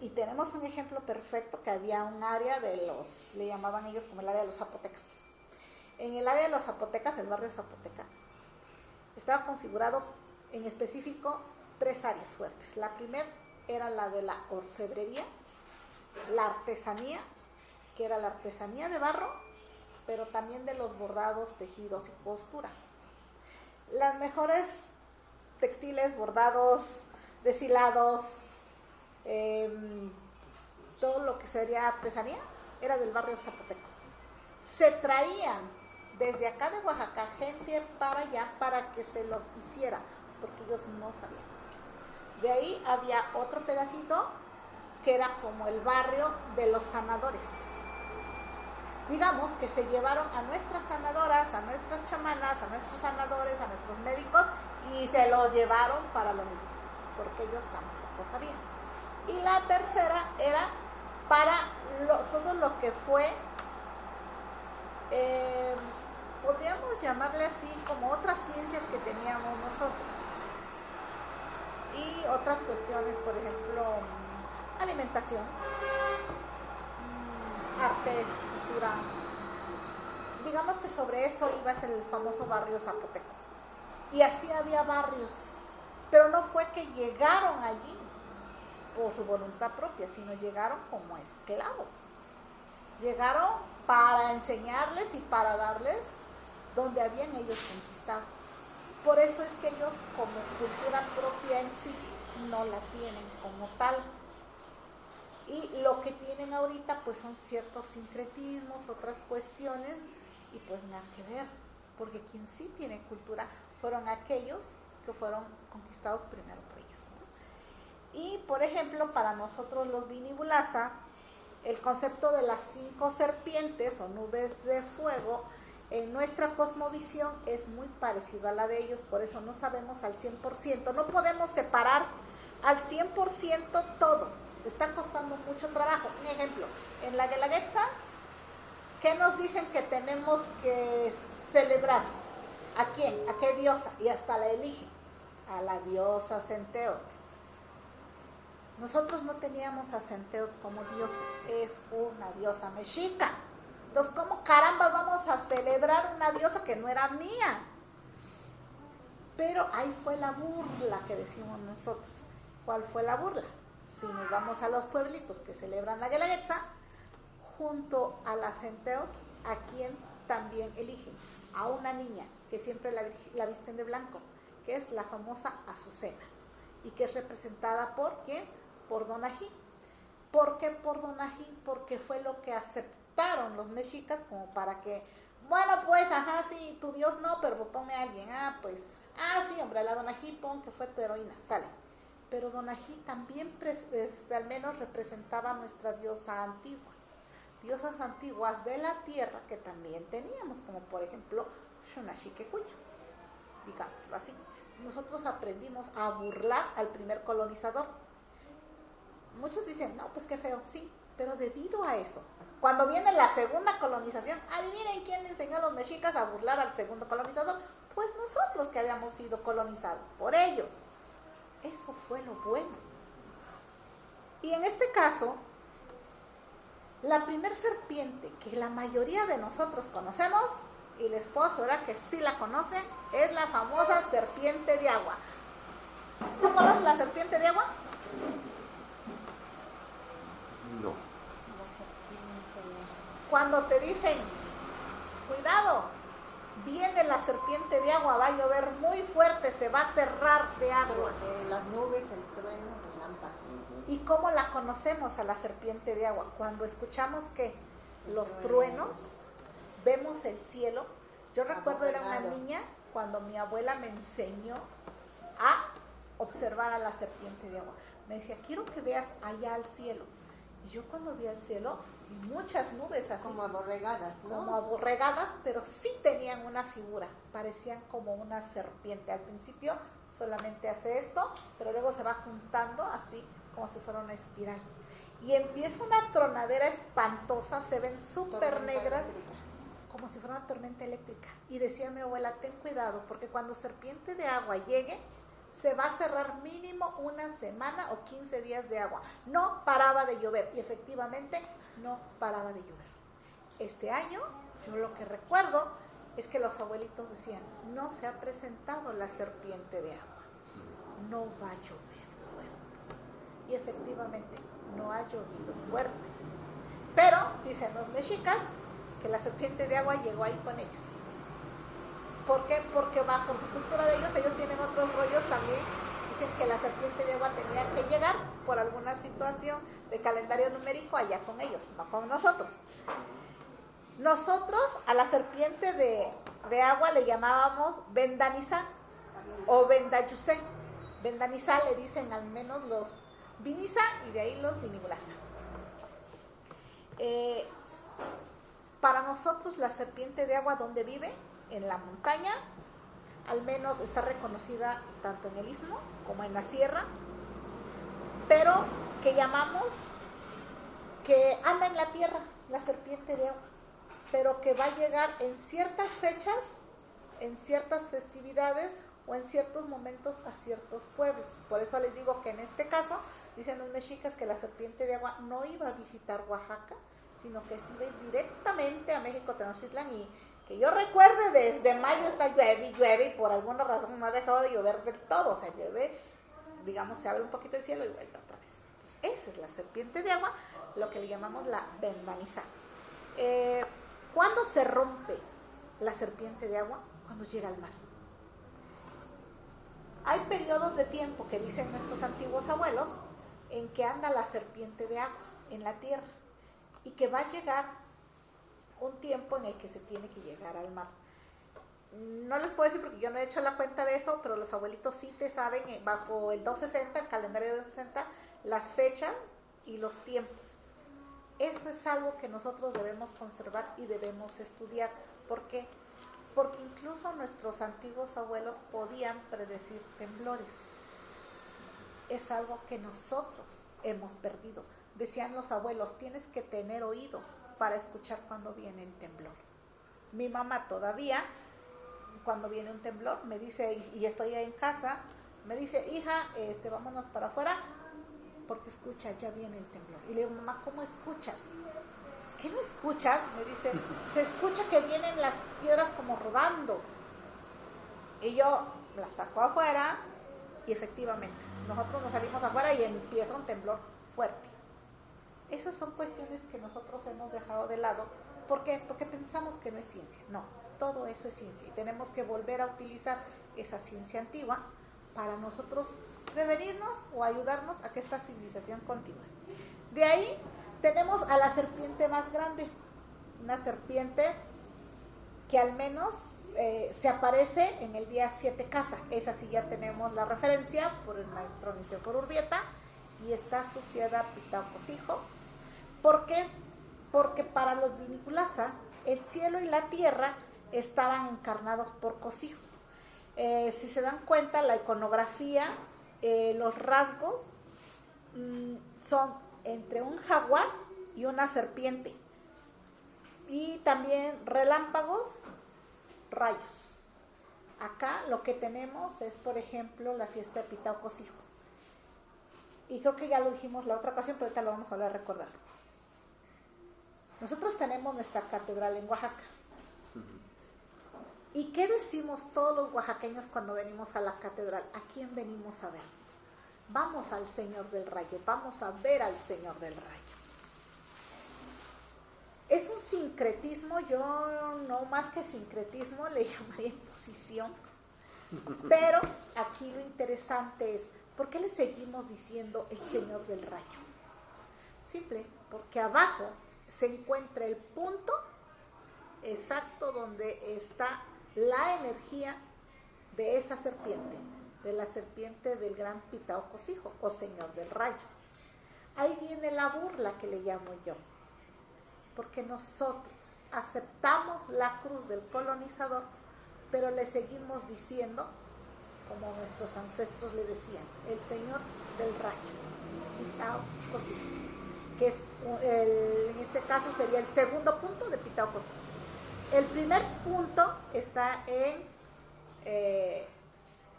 y tenemos un ejemplo perfecto, que había un área le llamaban ellos como el área de los zapotecas. En el área de los zapotecas, el barrio Zapoteca, estaba configurado en específico 3 áreas fuertes. La primera era la de la orfebrería, la artesanía, que era la artesanía de barro, pero también de los bordados, tejidos y costura. Las mejores textiles, bordados, deshilados, todo lo que sería artesanía, era del barrio Zapoteco. Se traían desde acá de Oaxaca gente para allá para que se los hiciera, porque ellos no sabían hacer. De ahí había otro pedacito que era como el barrio de los sanadores. Digamos que se llevaron a nuestras sanadoras, a nuestras chamanas, a nuestros sanadores, a nuestros médicos y se lo llevaron para lo mismo, porque ellos tampoco sabían. Y la tercera era para todo lo que fue, podríamos llamarle así, como otras ciencias que teníamos nosotros. Y otras cuestiones, por ejemplo, alimentación, arte, cultura. Digamos que sobre eso iba a ser el famoso barrio Zapoteco. Y así había barrios, pero no fue que llegaron allí por su voluntad propia, sino llegaron como esclavos. Llegaron para enseñarles y para darles donde habían ellos conquistado. Por eso es que ellos como cultura propia en sí no la tienen como tal. Y lo que tienen ahorita pues son ciertos sincretismos, otras cuestiones, y pues nada que ver, porque quien sí tiene cultura fueron aquellos que fueron conquistados primero por ellos, ¿no? Y por ejemplo, para nosotros los Vinibulasa, el concepto de las 5 serpientes o nubes de fuego en nuestra cosmovisión es muy parecido a la de ellos, por eso no sabemos al 100%, no podemos separar al 100% todo. Está costando mucho trabajo. Un ejemplo, en la Guelaguetza, ¿qué nos dicen que tenemos que celebrar? ¿A quién? ¿A qué diosa? Y hasta la eligen, a la diosa Centeot. Nosotros no teníamos a Centeot como diosa, es una diosa mexica. Entonces, ¿cómo caramba vamos a celebrar una diosa que no era mía? Pero ahí fue la burla que decimos nosotros. ¿Cuál fue la burla? Si nos vamos a los pueblitos que celebran la Guelaguetza, junto a la Centeot, ¿a quién también eligen? A una niña que siempre la visten de blanco, que es la famosa Azucena, y que es representada por ¿quién? Por Donají. ¿Por qué por Donají? Porque fue lo que aceptaron los mexicas como para que, bueno pues, sí, tu Dios no, pero ponme a alguien, sí, hombre, la Donají, pon que fue tu heroína, sale. Pero Donají también al menos representaba a nuestra diosa antigua, diosas antiguas de la tierra que también teníamos, como por ejemplo Xonaxiquecuya, digámoslo así. Nosotros aprendimos a burlar al primer colonizador. Muchos dicen, no, pues qué feo, sí, pero debido a eso, cuando viene la segunda colonización, adivinen quién le enseñó a los mexicas a burlar al segundo colonizador, pues nosotros que habíamos sido colonizados por ellos. Eso fue lo bueno. Y en este caso, la primer serpiente que la mayoría de nosotros conocemos, y les puedo asegurar que sí la conocen, es la famosa serpiente de agua. ¿Tú conoces la serpiente de agua? No. Cuando te dicen, cuidado, viene la serpiente de agua, va a llover muy fuerte, se va a cerrar de agua. Las nubes, el trueno, el lámpara. ¿Y cómo la conocemos a la serpiente de agua? Cuando escuchamos que los truenos, vemos el cielo. Yo recuerdo, era una niña, cuando mi abuela me enseñó a observar a la serpiente de agua. Me decía, quiero que veas allá al cielo. Y yo cuando vi al cielo, vi muchas nubes así. Como aborregadas, ¿no? Como aborregadas, pero sí tenían una figura. Parecían como una serpiente. Al principio solamente hace esto, pero luego se va juntando así, como si fuera una espiral. Y empieza una tronadera espantosa, se ven súper negras, como si fuera una tormenta eléctrica. Y decía mi abuela, ten cuidado, porque cuando serpiente de agua llegue, se va a cerrar mínimo una semana o 15 días de agua. No paraba de llover, y efectivamente no paraba de llover. Este año, yo lo que recuerdo es que los abuelitos decían, no se ha presentado la serpiente de agua, no va a llover fuerte. Y efectivamente, no ha llovido fuerte. Pero, dicen los mexicas, que la serpiente de agua llegó ahí con ellos. ¿Por qué? Porque bajo su cultura de ellos tienen otros rollos también. Dicen que la serpiente de agua tenía que llegar por alguna situación de calendario numérico allá con ellos, no con nosotros. Nosotros a la serpiente de agua le llamábamos Vendanizá o Vendayusé. Vendanizá le dicen al menos los Viniza y de ahí los Vinibulasa. Para nosotros la serpiente de agua, ¿dónde vive? En la montaña, al menos está reconocida tanto en el istmo como en la sierra, pero que llamamos que anda en la tierra, la serpiente de agua, pero que va a llegar en ciertas fechas, en ciertas festividades o en ciertos momentos a ciertos pueblos. Por eso les digo que en este caso, dicen los mexicas que la serpiente de agua no iba a visitar Oaxaca, sino que se iba a ir directamente a México, Tenochtitlán, y que yo recuerde, desde mayo está llueve y por alguna razón no ha dejado de llover del todo, o sea, llueve, digamos, se abre un poquito el cielo y vuelta otra vez. Entonces, esa es la serpiente de agua, lo que le llamamos la Vendanizá. ¿Cuándo se rompe la serpiente de agua? Cuando llega al mar. Hay periodos de tiempo que dicen nuestros antiguos abuelos en que anda la serpiente de agua en la tierra y que va a llegar un tiempo en el que se tiene que llegar al mar. No les puedo decir porque yo no he hecho la cuenta de eso, pero los abuelitos sí te saben, bajo el 260, el calendario de 260, las fechas y los tiempos. Eso es algo que nosotros debemos conservar y debemos estudiar. ¿Por qué? Porque incluso nuestros antiguos abuelos podían predecir temblores. Es algo que nosotros hemos perdido. Decían los abuelos, tienes que tener oído para escuchar cuando viene el temblor. Mi mamá todavía, cuando viene un temblor, me dice, y estoy ahí en casa, me dice, hija, vámonos para afuera, porque escucha, ya viene el temblor. Y le digo, mamá, ¿cómo escuchas? ¿Qué no escuchas? Me dice, se escucha que vienen las piedras como rodando. Y yo la saco afuera y efectivamente, nosotros nos salimos afuera y empieza un temblor fuerte. Esas son cuestiones que nosotros hemos dejado de lado. ¿Por qué? Porque pensamos que no es ciencia. No, todo eso es ciencia y tenemos que volver a utilizar esa ciencia antigua para nosotros prevenirnos o ayudarnos a que esta civilización continúe. De ahí tenemos a la serpiente más grande, una serpiente que al menos se aparece en el día 7 casa. Esa sí ya tenemos la referencia por el maestro Nicéforo Urbieta y está asociada a Pitao-Cosijo. ¿Por qué? Porque para los Vinibulasa el cielo y la tierra estaban encarnados por Cosijo. Si se dan cuenta, la iconografía, los rasgos son entre un jaguar y una serpiente. Y también relámpagos, rayos. Acá lo que tenemos es, por ejemplo, la fiesta de Pitao-Cosijo. Y creo que ya lo dijimos la otra ocasión, pero ahorita lo vamos a volver a recordar. Nosotros tenemos nuestra catedral en Oaxaca. ¿Y qué decimos todos los oaxaqueños cuando venimos a la catedral? ¿A quién venimos a ver? Vamos al Señor del Rayo, vamos a ver al Señor del Rayo. Es un sincretismo, yo no más que sincretismo le llamaría imposición, pero aquí lo interesante es, ¿Por qué le seguimos diciendo el Señor del Rayo? Simple, porque abajo se encuentra el punto exacto donde está la energía de esa serpiente, de la serpiente del gran Pitao-Cosijo o Señor del Rayo. Ahí viene la burla que le llamo yo, porque nosotros aceptamos la cruz del colonizador, pero le seguimos diciendo, como nuestros ancestros le decían, el Señor del Rayo, Pitao-Cosijo, que es en este caso sería el segundo punto de Pitao-Cosijo. El primer punto está en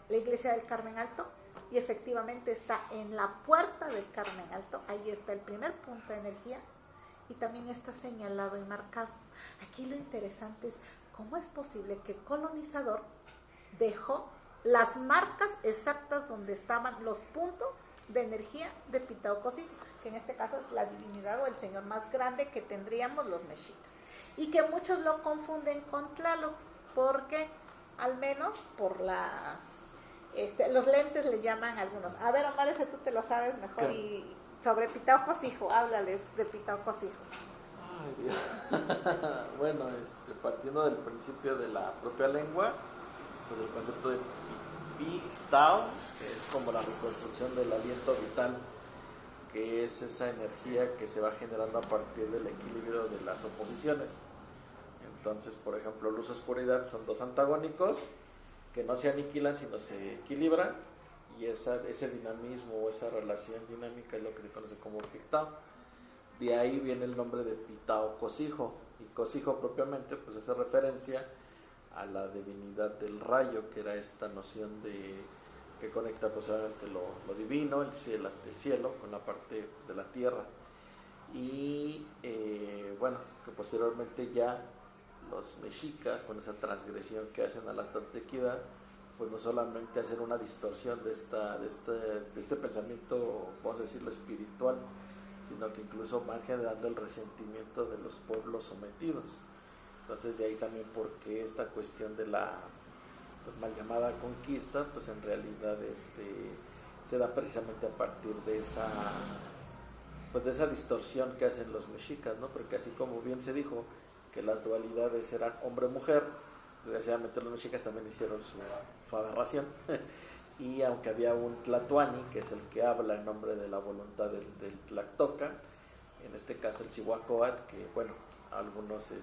la iglesia del Carmen Alto, y efectivamente está en la puerta del Carmen Alto. Ahí está el primer punto de energía y también está señalado y marcado. Aquí lo interesante es cómo es posible que el colonizador dejó las marcas exactas donde estaban los puntos de energía de Pitao-Cosijo, que en este caso es la divinidad o el señor más grande que tendríamos los mexicas, y que muchos lo confunden con Tlaloc, porque al menos por los lentes le llaman algunos. A ver, Omar, ese tú te lo sabes mejor. ¿Qué? Y sobre Pitao-Cosijo, háblales de Pitao-Cosijo. Ay, Dios. Bueno, partiendo del principio de la propia lengua, pues el concepto de Pitao es como la reconstrucción del aliento vital, que es esa energía que se va generando a partir del equilibrio de las oposiciones. Entonces, por ejemplo, luz-oscuridad son dos antagónicos que no se aniquilan, sino se equilibran, y ese dinamismo o esa relación dinámica es lo que se conoce como Pitao. De ahí viene el nombre de Pitao-Cosijo, y Cosijo propiamente pues hace referencia a la divinidad del rayo, que era esta noción que conecta pues obviamente lo divino, el cielo con la parte de la tierra, y bueno, que posteriormente ya los mexicas, con esa transgresión que hacen a la toltequidad, pues no solamente hacen una distorsión de este pensamiento, vamos a decirlo, espiritual, sino que incluso van generando el resentimiento de los pueblos sometidos. Entonces de ahí también porque esta cuestión de la pues mal llamada conquista, pues en realidad se da precisamente a partir de esa distorsión que hacen los mexicas, ¿no? Porque así como bien se dijo que las dualidades eran hombre-mujer, desgraciadamente los mexicas también hicieron su aberración, y aunque había un tlatoani, que es el que habla en nombre de la voluntad del tlactoca, en este caso el Cihuacóatl, que bueno, algunos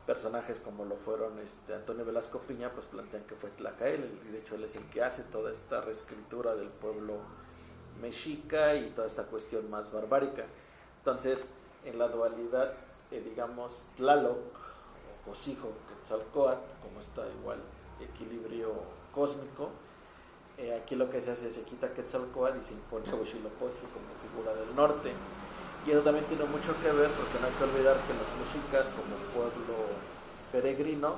personajes como lo fueron Antonio Velasco Piña, pues plantean que fue Tlacael, y de hecho él es el que hace toda esta reescritura del pueblo mexica y toda esta cuestión más barbárica. Entonces, en la dualidad, digamos, Tlaloc o Cosijo, Quetzalcóatl, como está igual equilibrio cósmico, aquí lo que se hace es se quita Quetzalcóatl y se impone a Huitzilopochtli como figura del norte. Y eso también tiene mucho que ver, porque no hay que olvidar que los mexicas, como pueblo peregrino,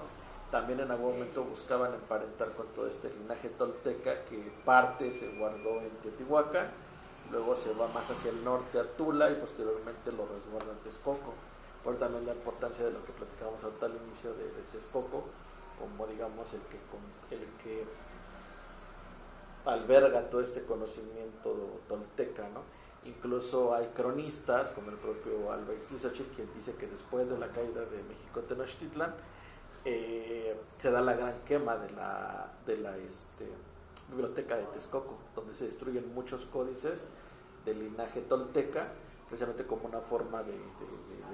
también en algún momento buscaban emparentar con todo este linaje tolteca, que parte se guardó en Teotihuacán, luego se va más hacia el norte a Tula y posteriormente lo resguarda en Texcoco. Por también la importancia de lo que platicábamos ahorita al inicio de Texcoco, como digamos el que alberga todo este conocimiento tolteca, ¿no? Incluso hay cronistas, como el propio Alba Ixtlilxóchitl, quien dice que después de la caída de México Tenochtitlan, se da la gran quema de la biblioteca de Texcoco, donde se destruyen muchos códices del linaje tolteca, precisamente como una forma de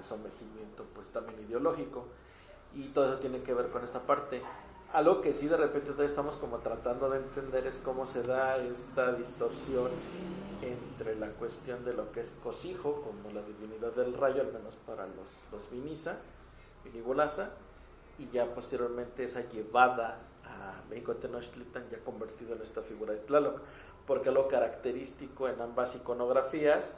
sometimiento, pues también ideológico, y todo eso tiene que ver con esta parte. Algo que sí de repente todavía estamos como tratando de entender es cómo se da esta distorsión entre la cuestión de lo que es Cosijo, como la divinidad del rayo, al menos para los Vinigulaza, y ya posteriormente esa llevada a México Tenochtitlan, ya convertido en esta figura de Tlaloc, porque lo característico en ambas iconografías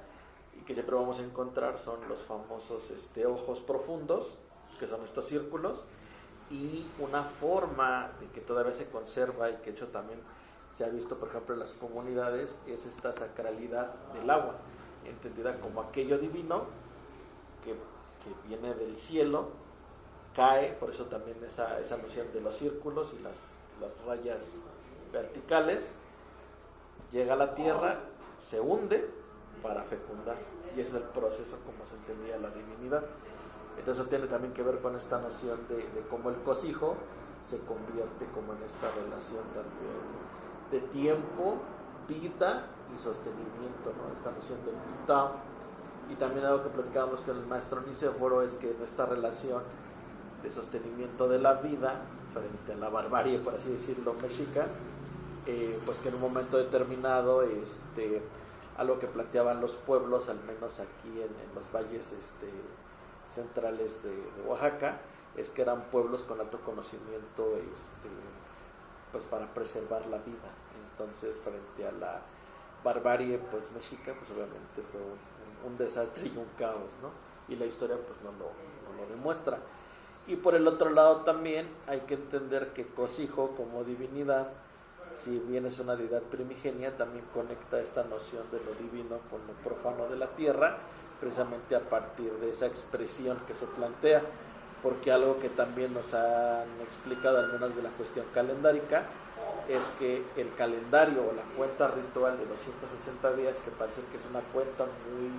y que siempre vamos a encontrar son los famosos ojos profundos, que son estos círculos, y una forma de que todavía se conserva y que de hecho también se ha visto, por ejemplo, en las comunidades, es esta sacralidad del agua, entendida como aquello divino que viene del cielo, cae, por eso también esa noción de los círculos y las rayas verticales, llega a la tierra, se hunde para fecundar, y ese es el proceso como se entendía la divinidad. Entonces eso tiene también que ver con esta noción de cómo el cosijo se convierte como en esta relación también de tiempo, vida y sostenimiento, ¿no? Esta noción del pitao. Y también algo que platicábamos con el maestro Nicéforo es que en esta relación de sostenimiento de la vida frente a la barbarie, por así decirlo, mexica, pues que en un momento determinado algo que planteaban los pueblos, al menos aquí en los valles centrales de Oaxaca, es que eran pueblos con alto conocimiento pues para preservar la vida. Entonces, frente a la barbarie pues mexica, pues obviamente fue un desastre y un caos, ¿no? Y la historia pues no lo demuestra. Y por el otro lado también hay que entender que Cosijo como divinidad, si bien es una deidad primigenia, también conecta esta noción de lo divino con lo profano de la tierra, precisamente a partir de esa expresión que se plantea, porque algo que también nos han explicado, al menos de la cuestión calendárica, es que el calendario o la cuenta ritual de 260 días, que parece que es una cuenta muy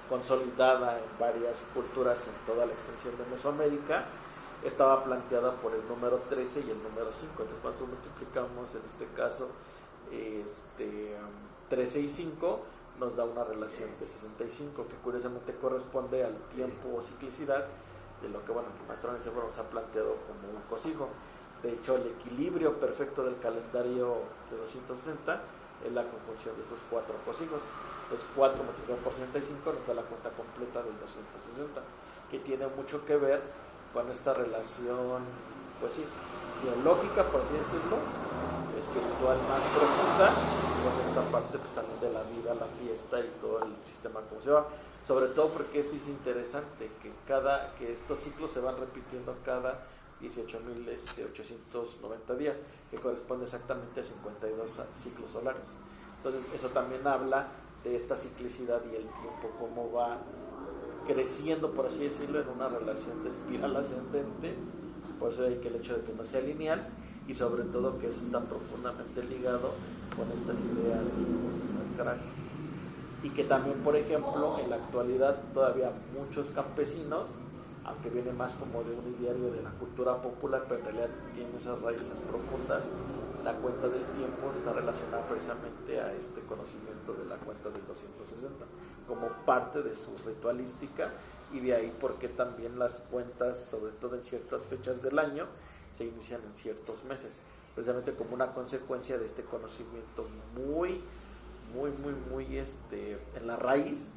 consolidada en varias culturas en toda la extensión de Mesoamérica, estaba planteada por el número 13 y el número 5. Entonces cuando multiplicamos en este caso 13 y 5 nos da una relación de 65, que curiosamente corresponde al tiempo o ciclicidad de lo que, bueno, el maestro Nicéforo nos ha planteado como un cosijo. De hecho, el equilibrio perfecto del calendario de 260 es la conjunción de esos 4 cosijos. Entonces 4 multiplicado por 65 nos da la cuenta completa del 260, que tiene mucho que ver con esta relación, pues sí, biológica, por así decirlo, espiritual más profunda, con esta parte pues también de la vida, la fiesta y todo el sistema como se va. Sobre todo porque esto es interesante, que estos ciclos se van repitiendo cada 18.890 días, que corresponde exactamente a 52 ciclos solares. Entonces eso también habla de esta ciclicidad y el tiempo, cómo va creciendo, por así decirlo, en una relación de espiral ascendente. Por eso hay que el hecho de que no sea lineal, y sobre todo que eso está profundamente ligado con estas ideas de sacral. Y que también, por ejemplo, en la actualidad todavía muchos campesinos, aunque viene más como de un ideario de la cultura popular, pero en realidad tiene esas raíces profundas, la cuenta del tiempo está relacionada precisamente a este conocimiento de la cuenta del 260, como parte de su ritualística, y de ahí porque también las cuentas, sobre todo en ciertas fechas del año, se inician en ciertos meses, precisamente como una consecuencia de este conocimiento muy en la raíz,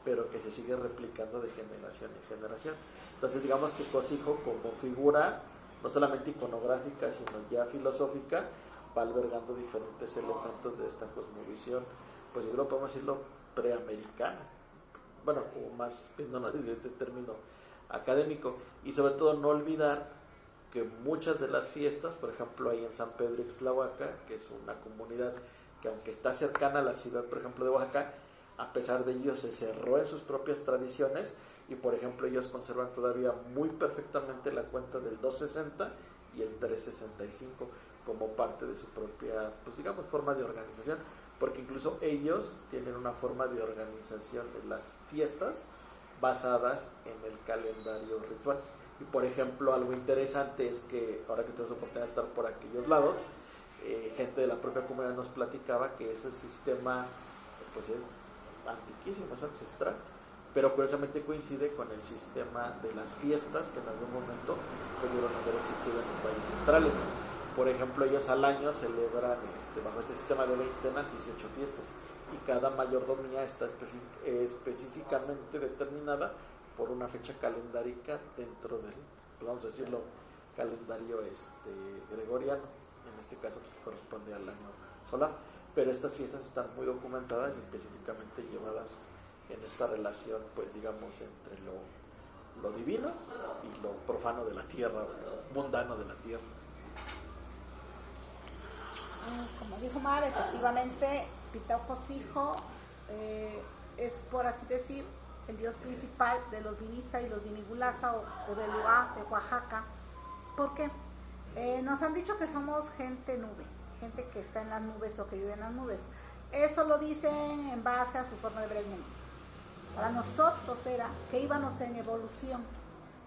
pero que se sigue replicando de generación en generación. Entonces digamos que Cosijo como figura, no solamente iconográfica, sino ya filosófica, va albergando diferentes elementos de esta cosmovisión, pues yo creo que podemos decirlo preamericana, bueno, como más viéndonos desde este término académico, y sobre todo no olvidar que muchas de las fiestas, por ejemplo ahí en San Pedro Ixtlahuaca, que es una comunidad que aunque está cercana a la ciudad, por ejemplo, de Oaxaca, a pesar de ello se cerró en sus propias tradiciones, y por ejemplo ellos conservan todavía muy perfectamente la cuenta del 260 y el 365 como parte de su propia, pues digamos, forma de organización, porque incluso ellos tienen una forma de organización de las fiestas basadas en el calendario ritual. Y por ejemplo, algo interesante es que ahora que tenemos la oportunidad de estar por aquellos lados, gente de la propia comunidad nos platicaba que ese sistema pues es antiquísimo, es ancestral, pero curiosamente coincide con el sistema de las fiestas que en algún momento pudieron haber existido en los valles centrales. Por ejemplo, ellos al año celebran bajo este sistema de veintenas 18 fiestas, y cada mayordomía está específicamente determinada por una fecha calendárica dentro del, vamos a decirlo, calendario gregoriano, en este caso pues, que corresponde al año solar. Pero estas fiestas están muy documentadas y específicamente llevadas en esta relación, pues digamos, entre lo divino y lo profano de la tierra, mundano de la tierra. Como dijo Mar, efectivamente, Pitao Cosijo es, por así decir, el dios principal de los Vinisa y los Vinigulasa o del Luá de Oaxaca. ¿Por qué? Nos han dicho que somos gente nube, gente que está en las nubes o que vive en las nubes. Eso lo dicen en base a su forma de ver el mundo. Para nosotros era que íbamos en evolución,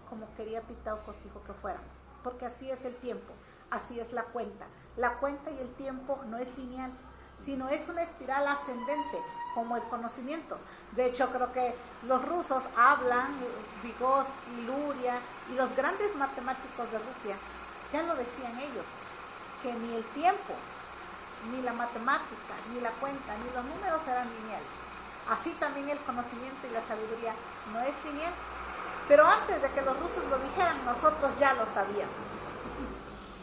como quería Pitao Cosijo que fuéramos, porque así es el tiempo, así es la cuenta. La cuenta y el tiempo no es lineal, sino es una espiral ascendente, como el conocimiento. De hecho, creo que los rusos hablan, Vygotsky, Luria y los grandes matemáticos de Rusia, ya lo decían ellos, que ni el tiempo, ni la matemática, ni la cuenta, ni los números eran lineales. Así también el conocimiento y la sabiduría no es lineal. Pero antes de que los rusos lo dijeran, nosotros ya lo sabíamos.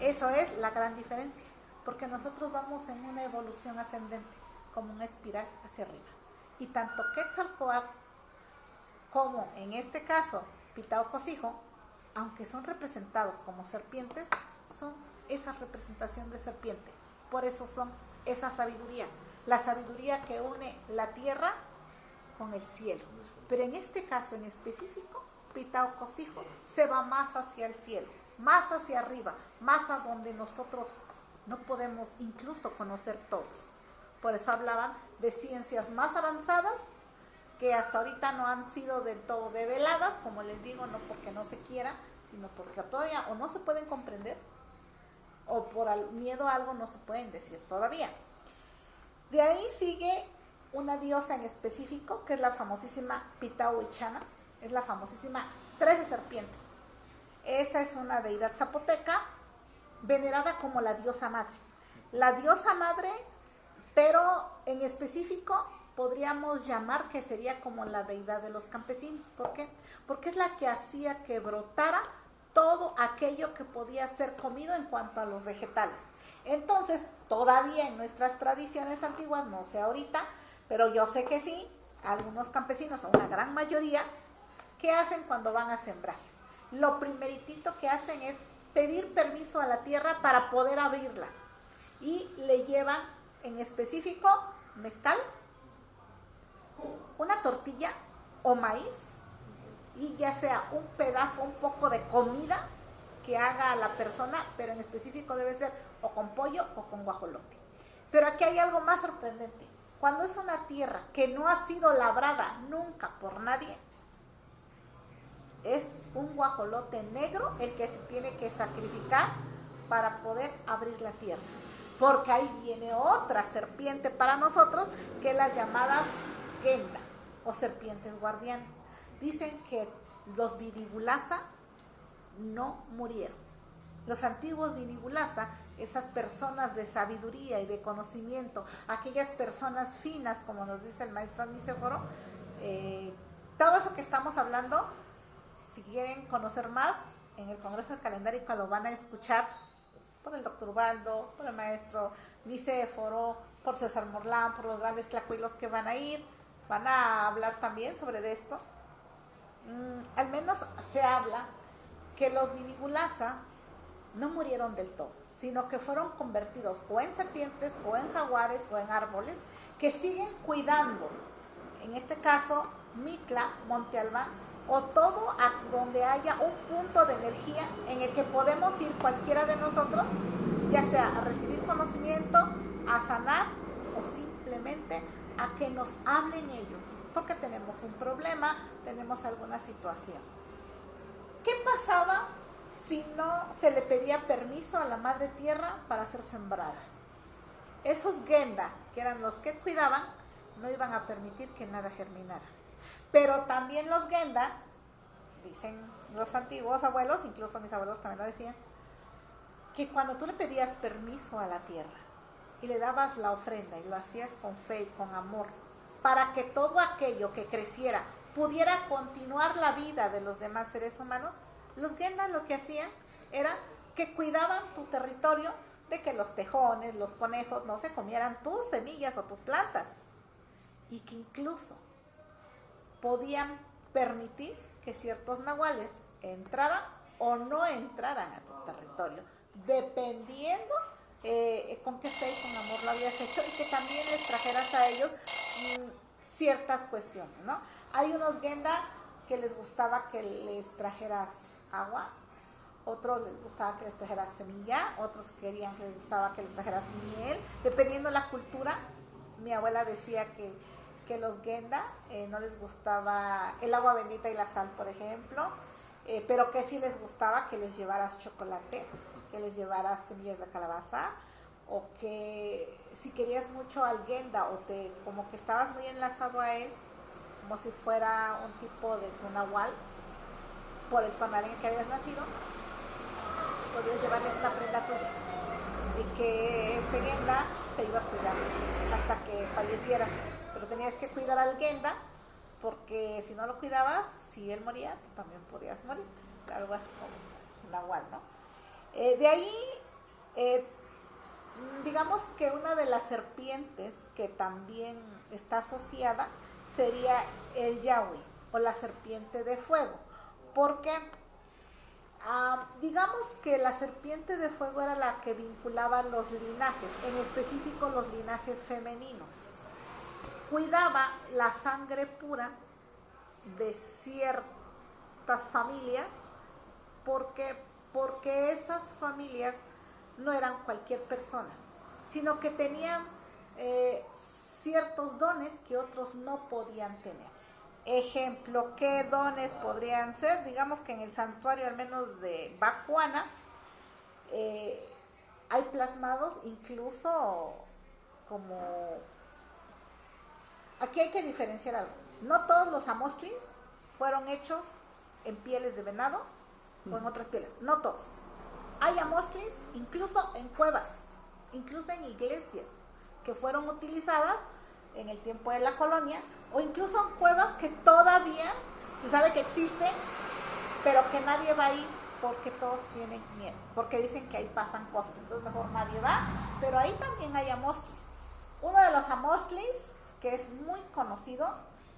Eso es la gran diferencia, porque nosotros vamos en una evolución ascendente, como una espiral hacia arriba. Y tanto Quetzalcóatl como, en este caso, Pitao Cosijo, aunque son representados como serpientes, son esa representación de serpiente. Por eso son esa sabiduría, la sabiduría que une la tierra con el cielo. Pero en este caso en específico, Pitao Cosijo se va más hacia el cielo, más hacia arriba, más a donde nosotros no podemos incluso conocer todos. Por eso hablaban de ciencias más avanzadas que hasta ahorita no han sido del todo develadas, como les digo, no porque no se quiera, sino porque todavía o no se pueden comprender o por miedo a algo no se pueden decir todavía. De ahí sigue una diosa en específico, que es la famosísima Pitao-Huichana, es la famosísima 13 serpiente. Esa es una deidad zapoteca, venerada como la diosa madre. La diosa madre, pero en específico podríamos llamar que sería como la deidad de los campesinos. ¿Por qué? Porque es la que hacía que brotara todo aquello que podía ser comido en cuanto a los vegetales. Entonces, todavía en nuestras tradiciones antiguas, no sé ahorita, pero yo sé que sí, algunos campesinos, o una gran mayoría, ¿qué hacen cuando van a sembrar? Lo primeritito que hacen es pedir permiso a la tierra para poder abrirla. Y le llevan en específico mezcal, una tortilla o maíz, y ya sea un pedazo, un poco de comida que haga a la persona, pero en específico debe ser o con pollo o con guajolote. Pero aquí hay algo más sorprendente. Cuando es una tierra que no ha sido labrada nunca por nadie, es un guajolote negro el que se tiene que sacrificar para poder abrir la tierra. Porque ahí viene otra serpiente para nosotros, que es las llamadas Genda o serpientes guardianes. Dicen que los Vinibulasa no murieron. Los antiguos Vinibulasa, esas personas de sabiduría y de conocimiento, aquellas personas finas, como nos dice el maestro Nicéforo, todo eso que estamos hablando, si quieren conocer más, en el Congreso del Calendárico lo van a escuchar por el doctor Ubaldo, por el maestro Nicéforo, por César Morlán, por los grandes tlacuilos que van a ir, van a hablar también sobre esto. Al menos se habla que los Vinibulasa no murieron del todo, sino que fueron convertidos o en serpientes, o en jaguares, o en árboles, que siguen cuidando, en este caso, Mitla, Monte Albán, o todo a donde haya un punto de energía en el que podemos ir cualquiera de nosotros, ya sea a recibir conocimiento, a sanar, o simplemente a que nos hablen ellos, porque tenemos un problema, tenemos alguna situación. ¿Qué pasaba si no se le pedía permiso a la Madre Tierra para ser sembrada? Esos Genda, que eran los que cuidaban, no iban a permitir que nada germinara. Pero también los Genda, dicen los antiguos abuelos, incluso mis abuelos también lo decían, que cuando tú le pedías permiso a la tierra y le dabas la ofrenda y lo hacías con fe y con amor, para que todo aquello que creciera pudiera continuar la vida de los demás seres humanos, los Genda lo que hacían era que cuidaban tu territorio de que los tejones, los conejos no se comieran tus semillas o tus plantas, y que incluso podían permitir que ciertos nahuales entraran o no entraran a tu territorio, dependiendo con qué fe y con amor lo habías hecho, y que también les trajeras a ellos ciertas cuestiones, ¿no? Hay unos Genda que les gustaba que les trajeras agua, otros les gustaba que les trajeras semilla, otros querían que les gustaba que les trajeras miel, dependiendo de la cultura, mi abuela decía que los Genda no les gustaba el agua bendita y la sal, por ejemplo, pero que sí les gustaba que les llevaras chocolate, que les llevaras semillas de calabaza, o que si querías mucho al Genda o como que estabas muy enlazado a él, como si fuera un tipo de tu nahual, por el tonal en el que habías nacido, podías llevarle una prenda tuya y que ese Genda te iba a cuidar hasta que fallecieras, pero tenías que cuidar al Genda porque si no lo cuidabas, si él moría, tú también podías morir, algo así como un nahual, ¿no? De ahí, digamos que una de las serpientes que también está asociada sería el Yahweh o la serpiente de fuego, porque digamos que la serpiente de fuego era la que vinculaba los linajes, en específico los linajes femeninos. Cuidaba la sangre pura de ciertas familias porque esas familias no eran cualquier persona, sino que tenían ciertos dones que otros no podían tener. Ejemplo, ¿qué dones podrían ser? Digamos que en el santuario, al menos de Bacuana, hay plasmados incluso como... Aquí hay que diferenciar algo. No todos los amostlis fueron hechos en pieles de venado o en otras pieles. No todos. Hay amostlis incluso en cuevas, incluso en iglesias que fueron utilizadas en el tiempo de la colonia, o incluso en cuevas que todavía se sabe que existen, pero que nadie va ahí porque todos tienen miedo, porque dicen que ahí pasan cosas, entonces mejor nadie va, pero ahí también hay amostlis. Uno de los amostlis que es muy conocido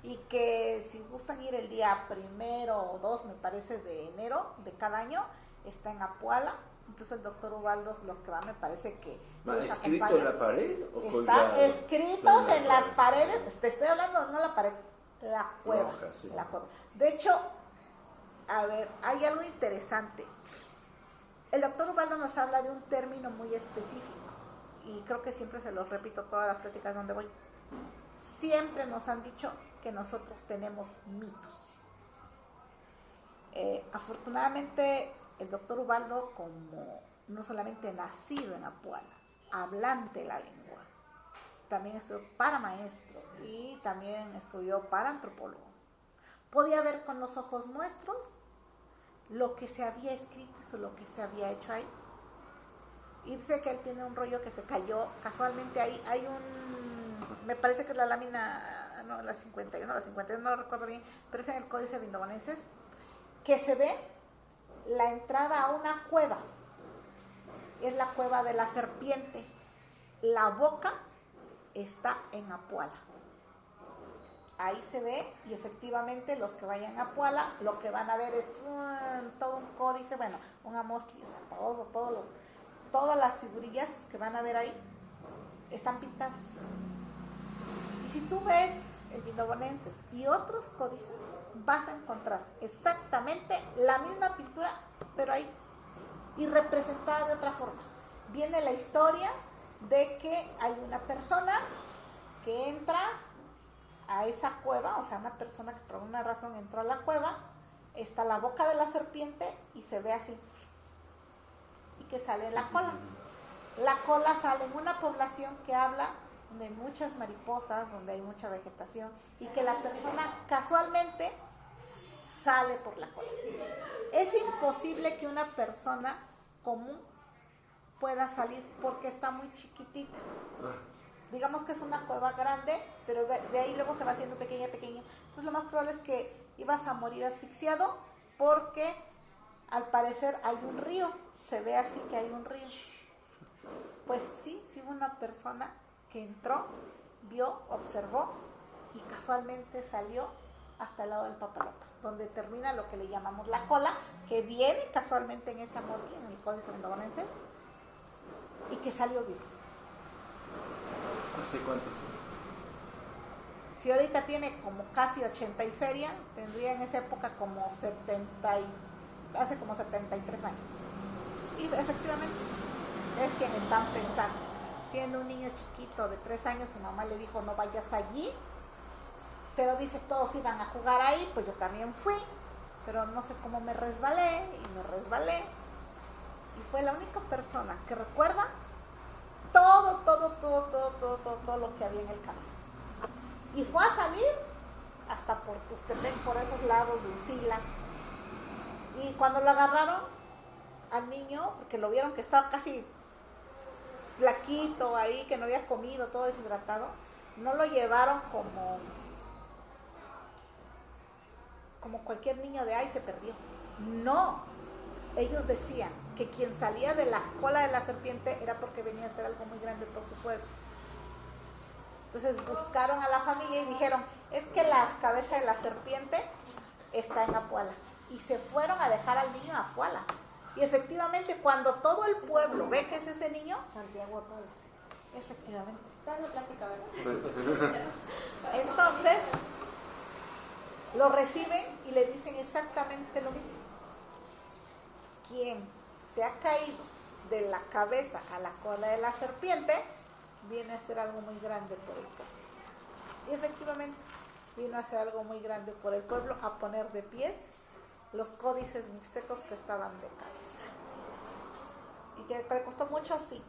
y que si gustan ir el día 1 o 2, me parece, de enero de cada año, está en Apuala. Incluso el doctor Ubaldo, los que van, me parece que... ¿Escrito en la pared? Están escritos en las paredes, te estoy hablando, no la pared, la cueva. Roja, sí. La cueva. De hecho, a ver, hay algo interesante. El doctor Ubaldo nos habla de un término muy específico, y creo que siempre se los repito todas las pláticas donde voy. Siempre nos han dicho que nosotros tenemos mitos. Afortunadamente, el doctor Ubaldo, como no solamente nacido en Apuala, hablante la lengua, también estudió para maestro y también estudió para antropólogo. Podía ver con los ojos nuestros lo que se había escrito y lo que se había hecho ahí. Y dice que él tiene un rollo que se cayó casualmente ahí. Hay me parece que es la lámina, no, la 51, no lo recuerdo bien, pero es en el Códice Vindobonenses, que se ve la entrada a una cueva. Es la cueva de la serpiente. La boca está en Apuala. Ahí se ve, y efectivamente los que vayan a Apuala lo que van a ver es todo un códice, bueno, un amostli, o sea, todas las figurillas que van a ver ahí están pintadas. Y si tú ves el Vindobonenses y otros códices, vas a encontrar exactamente la misma pintura, pero ahí, y representada de otra forma. Viene la historia de que hay una persona que entra a esa cueva, o sea, una persona que por alguna razón entró a la cueva, está la boca de la serpiente y se ve así, y que sale la cola. La cola sale en una población que habla de muchas mariposas, donde hay mucha vegetación, y que la persona casualmente sale por la cola. Es imposible que una persona común pueda salir porque está muy chiquitita. Digamos que es una cueva grande, pero de ahí luego se va haciendo pequeña. Entonces lo más probable es que ibas a morir asfixiado porque al parecer hay un río, se ve así que hay un río. Pues sí hubo una persona que entró, vio, observó y casualmente salió hasta el lado del Papaloca, donde termina lo que le llamamos la cola, que viene casualmente en ese amostli, en el Códice Vindobonense, y que salió vivo. ¿Hace cuánto tiempo? Si ahorita tiene como casi 80 y feria, tendría en esa época como hace como 73 años. Y efectivamente, es quien están pensando. Siendo un niño chiquito de 3 años, su mamá le dijo, no vayas allí. Pero dice, todos iban a jugar ahí, pues yo también fui. Pero no sé cómo me resbalé y me resbalé. Y fue la única persona que recuerda todo lo que había en el camino. Y fue a salir hasta por Tuxtepec, por esos lados de Usila. Y cuando lo agarraron al niño, porque lo vieron que estaba casi flaquito ahí, que no había comido, todo deshidratado, no lo llevaron como cualquier niño de ahí se perdió. No, ellos decían que quien salía de la cola de la serpiente era porque venía a hacer algo muy grande por su pueblo. Entonces buscaron a la familia y dijeron, es que la cabeza de la serpiente está en Apuala. Y se fueron a dejar al niño a Apuala. Y efectivamente, cuando todo el pueblo ve que es ese niño, Santiago Apuala. efectivamente. Dale plática, ¿verdad? Entonces, lo reciben y le dicen exactamente lo mismo. Quien se ha caído de la cabeza a la cola de la serpiente, viene a hacer algo muy grande por el pueblo. Y efectivamente, vino a hacer algo muy grande por el pueblo, a poner de pies los códices mixtecos que estaban de cabeza. Y que le costó mucho, sí.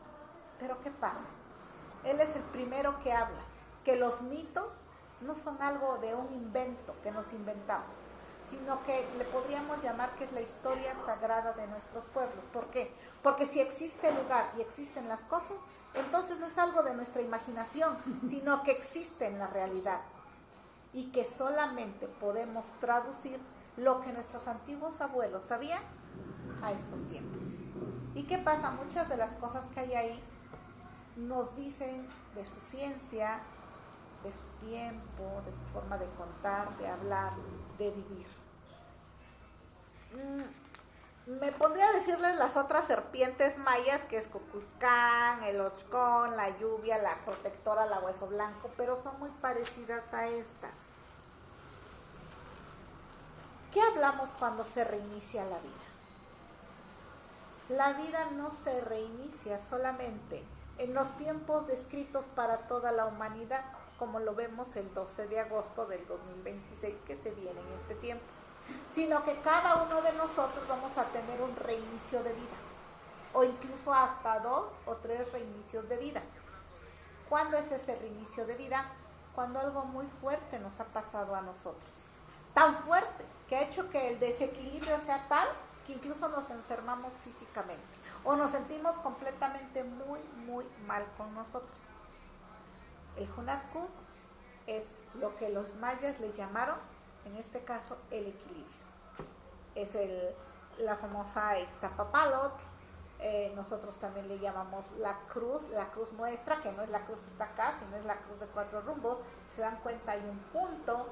Pero ¿qué pasa? Él es el primero que habla, que los mitos no son algo de un invento que nos inventamos, sino que le podríamos llamar que es la historia sagrada de nuestros pueblos. ¿Por qué? Porque si existe el lugar y existen las cosas, entonces no es algo de nuestra imaginación, sino que existe en la realidad. Y que solamente podemos traducir lo que nuestros antiguos abuelos sabían a estos tiempos. ¿Y qué pasa? Muchas de las cosas que hay ahí nos dicen de su ciencia, de su tiempo, de su forma de contar, de hablar, de vivir. Me pondría a decirles las otras serpientes mayas, que es Cuculcán, el Ochcón, la lluvia, la protectora, la hueso blanco, pero son muy parecidas a estas. ¿Qué hablamos cuando se reinicia la vida? La vida no se reinicia solamente en los tiempos descritos para toda la humanidad, como lo vemos el 12 de agosto del 2026 que se viene en este tiempo, sino que cada uno de nosotros vamos a tener un reinicio de vida, o incluso hasta 2 o 3 reinicios de vida. ¿Cuándo es ese reinicio de vida? Cuando algo muy fuerte nos ha pasado a nosotros, tan fuerte que ha hecho que el desequilibrio sea tal que incluso nos enfermamos físicamente o nos sentimos completamente muy mal con nosotros. El Hunakku es lo que los mayas le llamaron, en este caso, el equilibrio. Es la famosa Ixtapapalotl. Nosotros también le llamamos la cruz nuestra, que no es la cruz que está acá, sino es la cruz de 4 rumbos. Si se dan cuenta, hay un punto,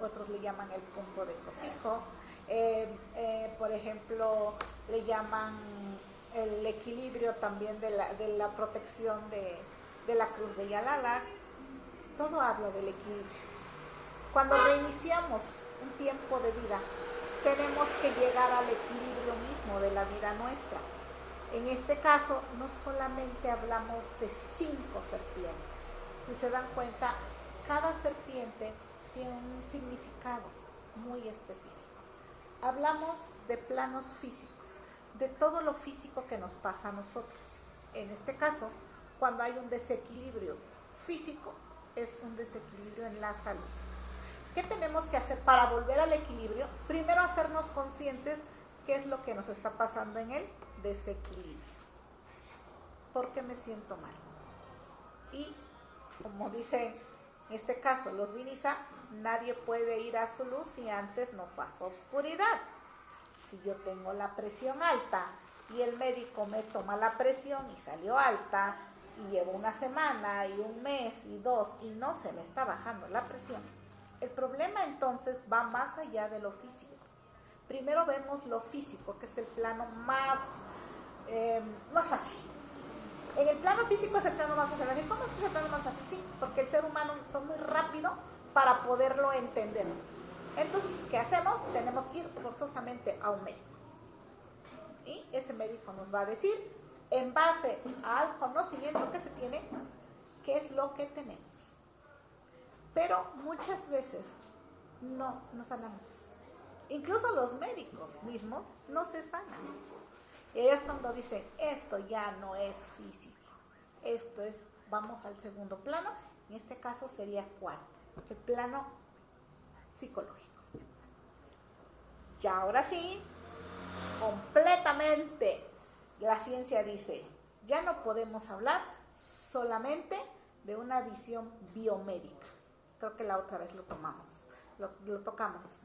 otros le llaman el punto de Cosijo. Por ejemplo, le llaman el equilibrio también de la protección de la cruz de Yalala. Todo habla del equilibrio. Cuando reiniciamos un tiempo de vida, tenemos que llegar al equilibrio mismo de la vida nuestra. En este caso, no solamente hablamos de 5 serpientes. Si se dan cuenta, cada serpiente tiene un significado muy específico. Hablamos de planos físicos, de todo lo físico que nos pasa a nosotros. En este caso, cuando hay un desequilibrio físico, es un desequilibrio en la salud. ¿Qué tenemos que hacer para volver al equilibrio? Primero, hacernos conscientes qué es lo que nos está pasando en el desequilibrio. ¿Por qué me siento mal? Y, como dicen en este caso los Vinisa, nadie puede ir a su luz si antes no pasó oscuridad. Si yo tengo la presión alta y el médico me toma la presión y salió alta, y llevo una semana y un mes y 2 y no se me está bajando la presión, el problema entonces va más allá de lo físico. Primero vemos lo físico, que es el plano más fácil. En el plano físico es el plano más fácil. ¿Cómo es que es el plano más fácil? Sí, porque el ser humano fue muy rápido para poderlo entender. Entonces, ¿qué hacemos? Tenemos que ir forzosamente a un médico. Y ese médico nos va a decir en base al conocimiento que se tiene, qué es lo que tenemos. Pero muchas veces no nos sanamos. Incluso los médicos mismos no se sanan. Y es cuando dicen, esto ya no es físico, esto es, vamos al segundo plano. En este caso sería ¿cuál? El plano psicológico. Y ahora sí, completamente la ciencia dice, ya no podemos hablar solamente de una visión biomédica. Creo que la otra vez lo tocamos.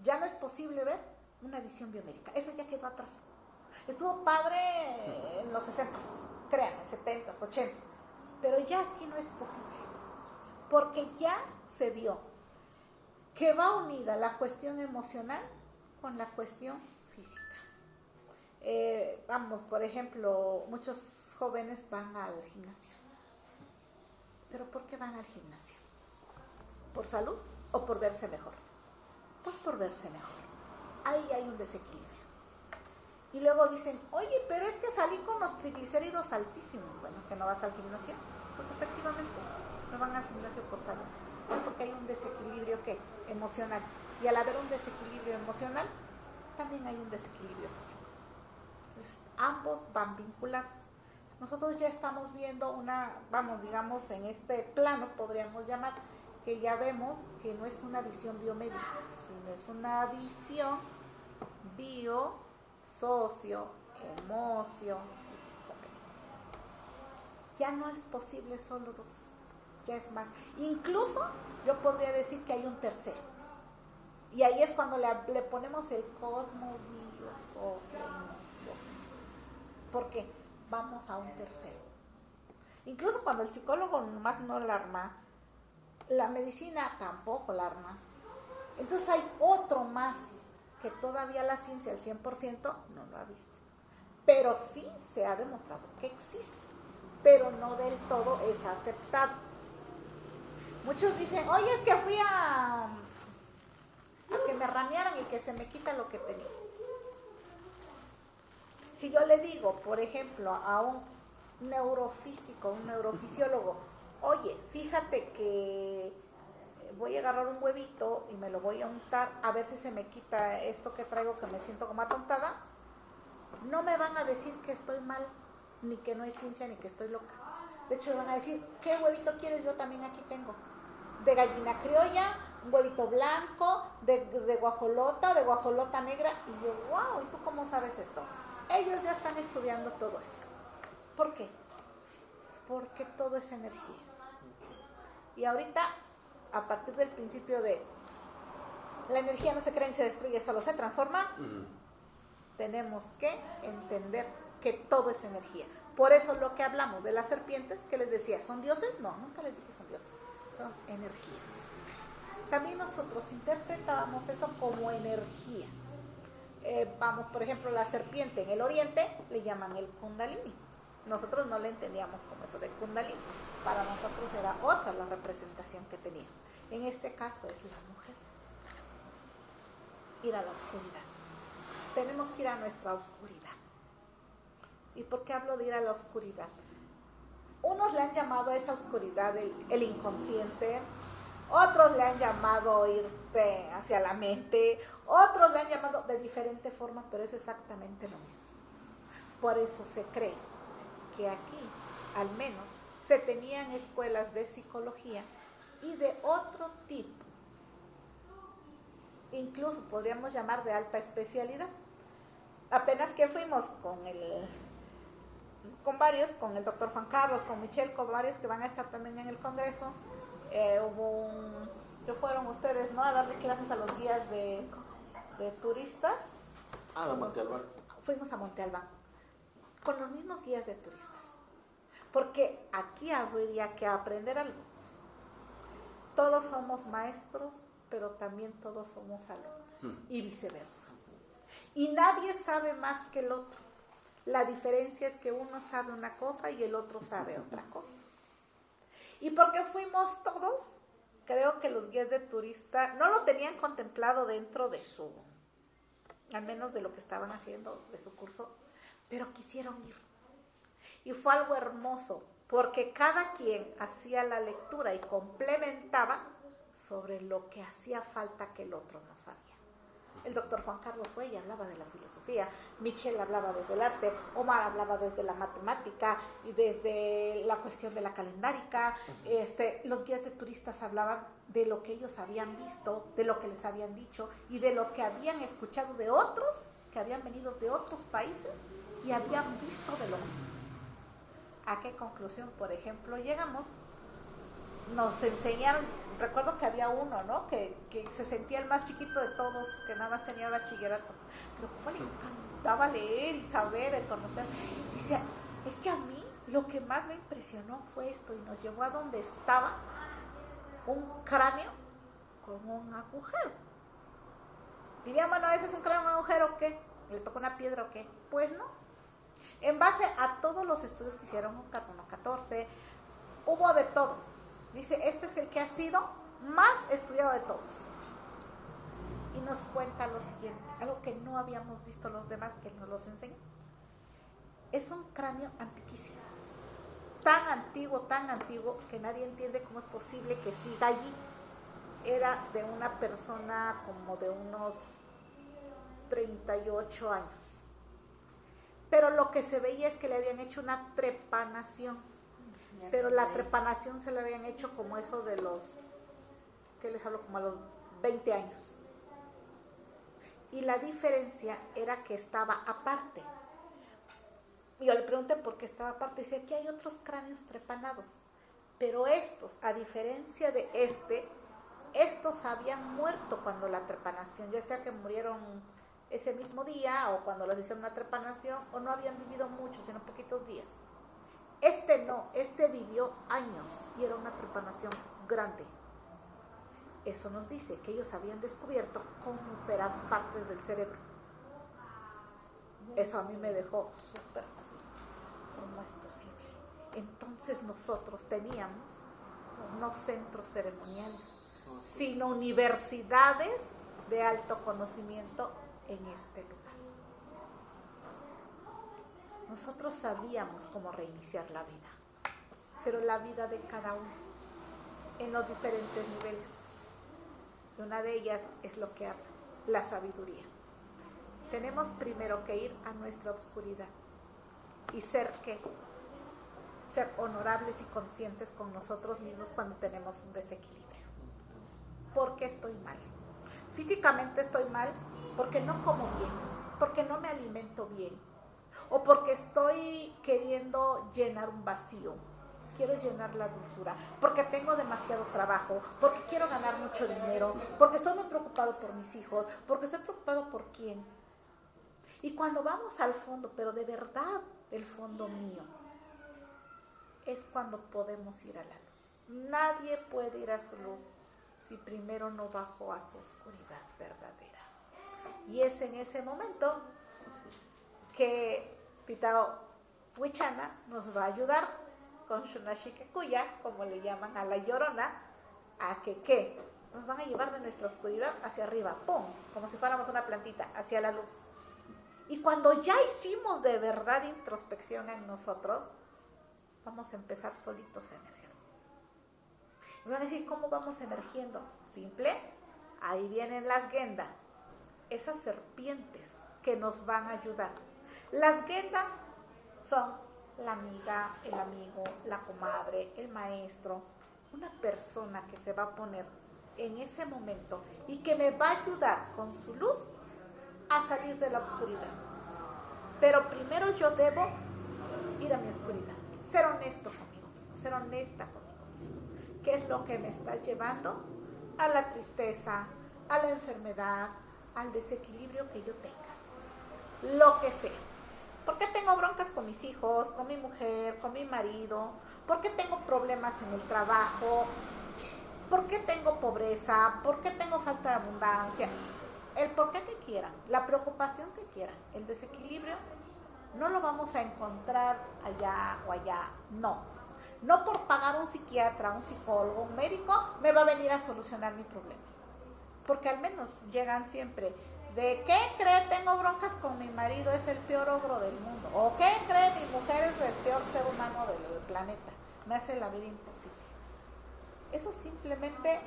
Ya no es posible ver una visión biomédica. Eso ya quedó atrás. Estuvo padre en los 60s, créanme, 70s, 80s. Pero ya aquí no es posible. Porque ya se vio que va unida la cuestión emocional con la cuestión física. Vamos, por ejemplo, muchos jóvenes van al gimnasio. ¿Pero por qué van al gimnasio? ¿Por salud o por verse mejor? Pues por verse mejor. Ahí hay un desequilibrio. Y luego dicen, oye, pero es que salí con los triglicéridos altísimos. Bueno, ¿que no vas al gimnasio? Pues efectivamente, no van al gimnasio por salud. Porque hay un desequilibrio emocional. Y al haber un desequilibrio emocional, también hay un desequilibrio físico. Entonces, ambos van vinculados. Nosotros ya estamos viendo digamos, en este plano, podríamos llamar, que ya vemos que no es una visión biomédica, sino es una visión socio, emoción, ya no es posible solo dos, ya es más. Incluso yo podría decir que hay un tercero. Y ahí es cuando le ponemos el cosmo, bio, socio, emoción. ¿Por qué? Vamos a un tercero. Incluso cuando el psicólogo nomás no la arma, la medicina tampoco la arma. Entonces hay otro más que todavía la ciencia al 100% no lo ha visto. Pero sí se ha demostrado que existe, pero no del todo es aceptado. Muchos dicen, oye, es que fui a que me ramearan y que se me quita lo que tenía. Si yo le digo, por ejemplo, a un neurofísico, un neurofisiólogo, oye, fíjate que voy a agarrar un huevito y me lo voy a untar a ver si se me quita esto que traigo, que me siento como atontada, no me van a decir que estoy mal, ni que no hay ciencia, ni que estoy loca. De hecho, me van a decir, ¿qué huevito quieres? Yo también aquí tengo. De gallina criolla, un huevito blanco, de guajolota negra. Y yo, wow, ¿y tú cómo sabes esto? Ellos ya están estudiando todo eso. ¿Por qué? Porque todo es energía. Y ahorita, a partir del principio de la energía no se crea ni se destruye, solo se transforma, tenemos que entender que todo es energía. Por eso lo que hablamos de las serpientes, que les decía, ¿son dioses? No, nunca les dije son dioses, son energías. También nosotros interpretábamos eso como energía. Vamos, por ejemplo, la serpiente en el oriente le llaman el kundalini. Nosotros no le entendíamos como eso de kundalini. Para nosotros era otra la representación que tenía. En este caso es la mujer. Ir a la oscuridad. Tenemos que ir a nuestra oscuridad. ¿Y por qué hablo de ir a la oscuridad? Unos le han llamado a esa oscuridad el inconsciente, otros le han llamado irte hacia la mente, otros le han llamado de diferente forma, pero es exactamente lo mismo. Por eso se cree que aquí, al menos, se tenían escuelas de psicología y de otro tipo. Incluso podríamos llamar de alta especialidad. Apenas que fuimos con varios, con el doctor Juan Carlos, con Michelle, con varios que van a estar también en el Congreso, que fueron ustedes, ¿no?, a darle clases a los guías de turistas. A Monte Albán. Fuimos a Monte Albán con los mismos guías de turistas, porque aquí habría que aprender algo. Todos somos maestros, pero también todos somos alumnos, y viceversa. Y nadie sabe más que el otro. La diferencia es que uno sabe una cosa y el otro sabe otra cosa. Y porque fuimos todos, creo que los guías de turista no lo tenían contemplado dentro de al menos de lo que estaban haciendo, de su curso, pero quisieron ir. Y fue algo hermoso, porque cada quien hacía la lectura y complementaba sobre lo que hacía falta que el otro no sabía. El doctor Juan Carlos fue y hablaba de la filosofía, Michelle hablaba desde el arte, Omar hablaba desde la matemática y desde la cuestión de la calendárica, los guías de turistas hablaban de lo que ellos habían visto, de lo que les habían dicho y de lo que habían escuchado de otros que habían venido de otros países y habían visto de lo mismo. ¿A qué conclusión, por ejemplo, llegamos? Nos enseñaron, recuerdo que había uno, ¿no? Que se sentía el más chiquito de todos, que nada más tenía bachillerato, pero como le encantaba leer y saber, y conocer. Dice, es que a mí lo que más me impresionó fue esto, y nos llevó a donde estaba un cráneo con un agujero. Diría, bueno, ¿ese es un cráneo con un agujero o qué? ¿Le tocó una piedra o qué? Pues no. En base a todos los estudios que hicieron, un carbono 14, hubo de todo. Dice, este es el que ha sido más estudiado de todos. Y nos cuenta lo siguiente, algo que no habíamos visto los demás, que él nos los enseñó. Es un cráneo antiquísimo. Tan antiguo, que nadie entiende cómo es posible que siga allí. Era de una persona como de unos 38 años. Pero lo que se veía es que le habían hecho una trepanación. Pero la trepanación se la habían hecho como eso de los, ¿qué les hablo? Como a los 20 años. Y la diferencia era que estaba aparte. Yo le pregunté por qué estaba aparte. Dice, aquí hay otros cráneos trepanados. Pero estos, a diferencia de estos habían muerto cuando la trepanación, ya sea que murieron ese mismo día o cuando les hicieron una trepanación o no habían vivido mucho, sino poquitos días. No, vivió años y era una trepanación grande. Eso nos dice que ellos habían descubierto cómo operar partes del cerebro. Eso a mí me dejó súper fácil. ¿Cómo es posible? Entonces nosotros teníamos no centros ceremoniales, sino universidades de alto conocimiento en este lugar. Nosotros sabíamos cómo reiniciar la vida, pero la vida de cada uno, en los diferentes niveles. Y una de ellas es lo que habla, la sabiduría. Tenemos primero que ir a nuestra oscuridad y ser honorables y conscientes con nosotros mismos cuando tenemos un desequilibrio. ¿Por qué estoy mal? Físicamente estoy mal porque no como bien, porque no me alimento bien, o porque estoy queriendo llenar un vacío, quiero llenar la dulzura, porque tengo demasiado trabajo, porque quiero ganar mucho dinero, porque estoy muy preocupado por mis hijos, porque estoy preocupado por quién. Y cuando vamos al fondo, pero de verdad el fondo mío, es cuando podemos ir a la luz. Nadie puede ir a su luz si primero no bajó a su oscuridad verdadera. Y es en ese momento que Pitao Huichana nos va a ayudar con Shunashikekuya, como le llaman a la llorona, a que nos van a llevar de nuestra oscuridad hacia arriba, ¡pum!, como si fuéramos una plantita, hacia la luz. Y cuando ya hicimos de verdad introspección en nosotros, vamos a empezar solitos a emerger. Y van a decir, ¿cómo vamos emergiendo? Simple, ahí vienen las Genda, esas serpientes que nos van a ayudar. Las Genda son la amiga, el amigo, la comadre, el maestro, una persona que se va a poner en ese momento y que me va a ayudar con su luz a salir de la oscuridad. Pero primero yo debo ir a mi oscuridad, ser honesto conmigo mismo, ser honesta conmigo mismo. ¿Qué es lo que me está llevando a la tristeza, a la enfermedad, al desequilibrio que yo tenga? Lo que sea. ¿Por qué tengo broncas con mis hijos, con mi mujer, con mi marido? ¿Por qué tengo problemas en el trabajo? ¿Por qué tengo pobreza? ¿Por qué tengo falta de abundancia? El por qué que quieran, la preocupación que quieran, el desequilibrio, no lo vamos a encontrar allá o allá, no. No por pagar un psiquiatra, un psicólogo, un médico, me va a venir a solucionar mi problema. Porque al menos llegan siempre ¿De qué cree? Tengo broncas con mi marido, es el peor ogro del mundo. ¿O qué cree? Mi mujer es el peor ser humano del planeta. Me hace la vida imposible. Eso simplemente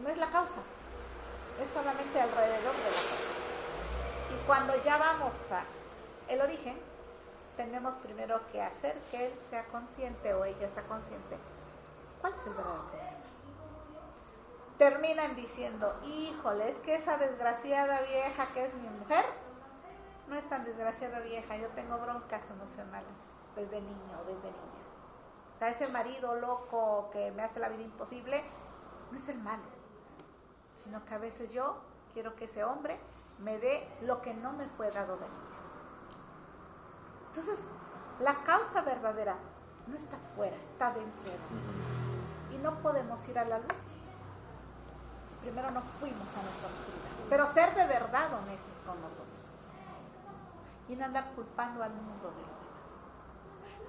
no es la causa. Es solamente alrededor de la causa. Y cuando ya vamos al origen, tenemos primero que hacer que él sea consciente o ella sea consciente. ¿Cuál es el verdadero problema? Terminan diciendo, híjole, es que esa desgraciada vieja que es mi mujer, no es tan desgraciada vieja, yo tengo broncas emocionales desde niño o desde niña. O sea, ese marido loco que me hace la vida imposible, no es el malo, sino que a veces yo quiero que ese hombre me dé lo que no me fue dado de niña. Entonces, la causa verdadera no está fuera, está dentro de nosotros. Y no podemos ir a la luz si primero no fuimos a nuestra oscuridad. Pero ser de verdad honestos con nosotros. Y no andar culpando al mundo de lo demás.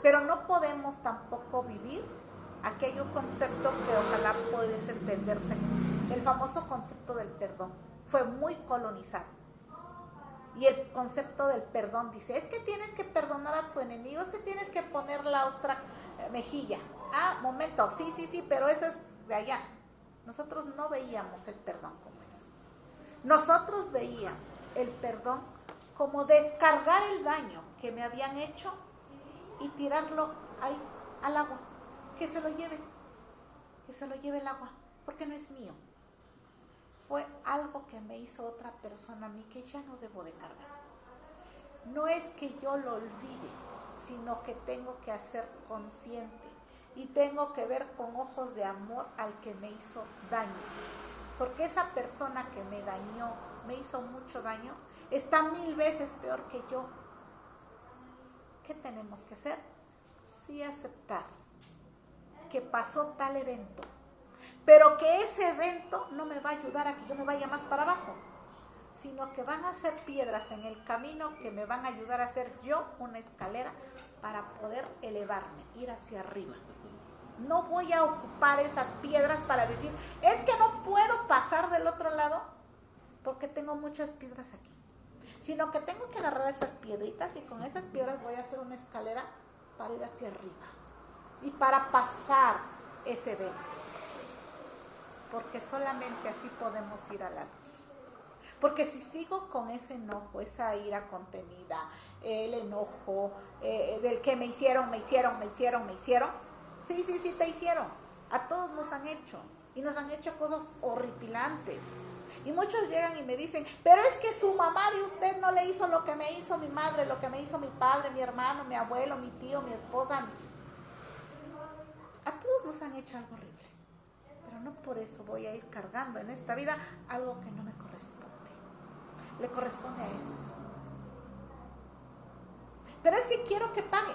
Pero no podemos tampoco vivir aquello concepto que ojalá pudiese entenderse. El famoso concepto del perdón fue muy colonizado. Y el concepto del perdón dice, es que tienes que perdonar a tu enemigo, es que tienes que poner la otra mejilla. Ah, momento, sí, pero eso es de allá. Nosotros no veíamos el perdón como eso. Nosotros veíamos el perdón como descargar el daño que me habían hecho y tirarlo ahí al agua. Que se lo lleve el agua, porque no es mío. Fue algo que me hizo otra persona a mí que ya no debo de cargar. No es que yo lo olvide, sino que tengo que hacer consciente y tengo que ver con ojos de amor al que me hizo daño. Porque esa persona que me dañó, me hizo mucho daño, está 1000 veces peor que yo. ¿Qué tenemos que hacer? Sí aceptar que pasó tal evento, pero que ese evento no me va a ayudar a que yo me vaya más para abajo, sino que van a ser piedras en el camino que me van a ayudar a hacer yo una escalera para poder elevarme, ir hacia arriba. No voy a ocupar esas piedras para decir, es que no puedo pasar del otro lado porque tengo muchas piedras aquí, sino que tengo que agarrar esas piedritas y con esas piedras voy a hacer una escalera para ir hacia arriba y para pasar ese evento. Porque solamente así podemos ir a la luz. Porque si sigo con ese enojo, esa ira contenida, el enojo del que me hicieron, sí, te hicieron. A todos nos han hecho. Y nos han hecho cosas horripilantes. Y muchos llegan y me dicen, pero es que su mamá de usted no le hizo lo que me hizo mi madre, lo que me hizo mi padre, mi hermano, mi abuelo, mi tío, mi esposa. A todos nos han hecho algo horrible. Pero no por eso voy a ir cargando en esta vida algo que no me corresponde. Le corresponde a eso. Pero es que quiero que pague.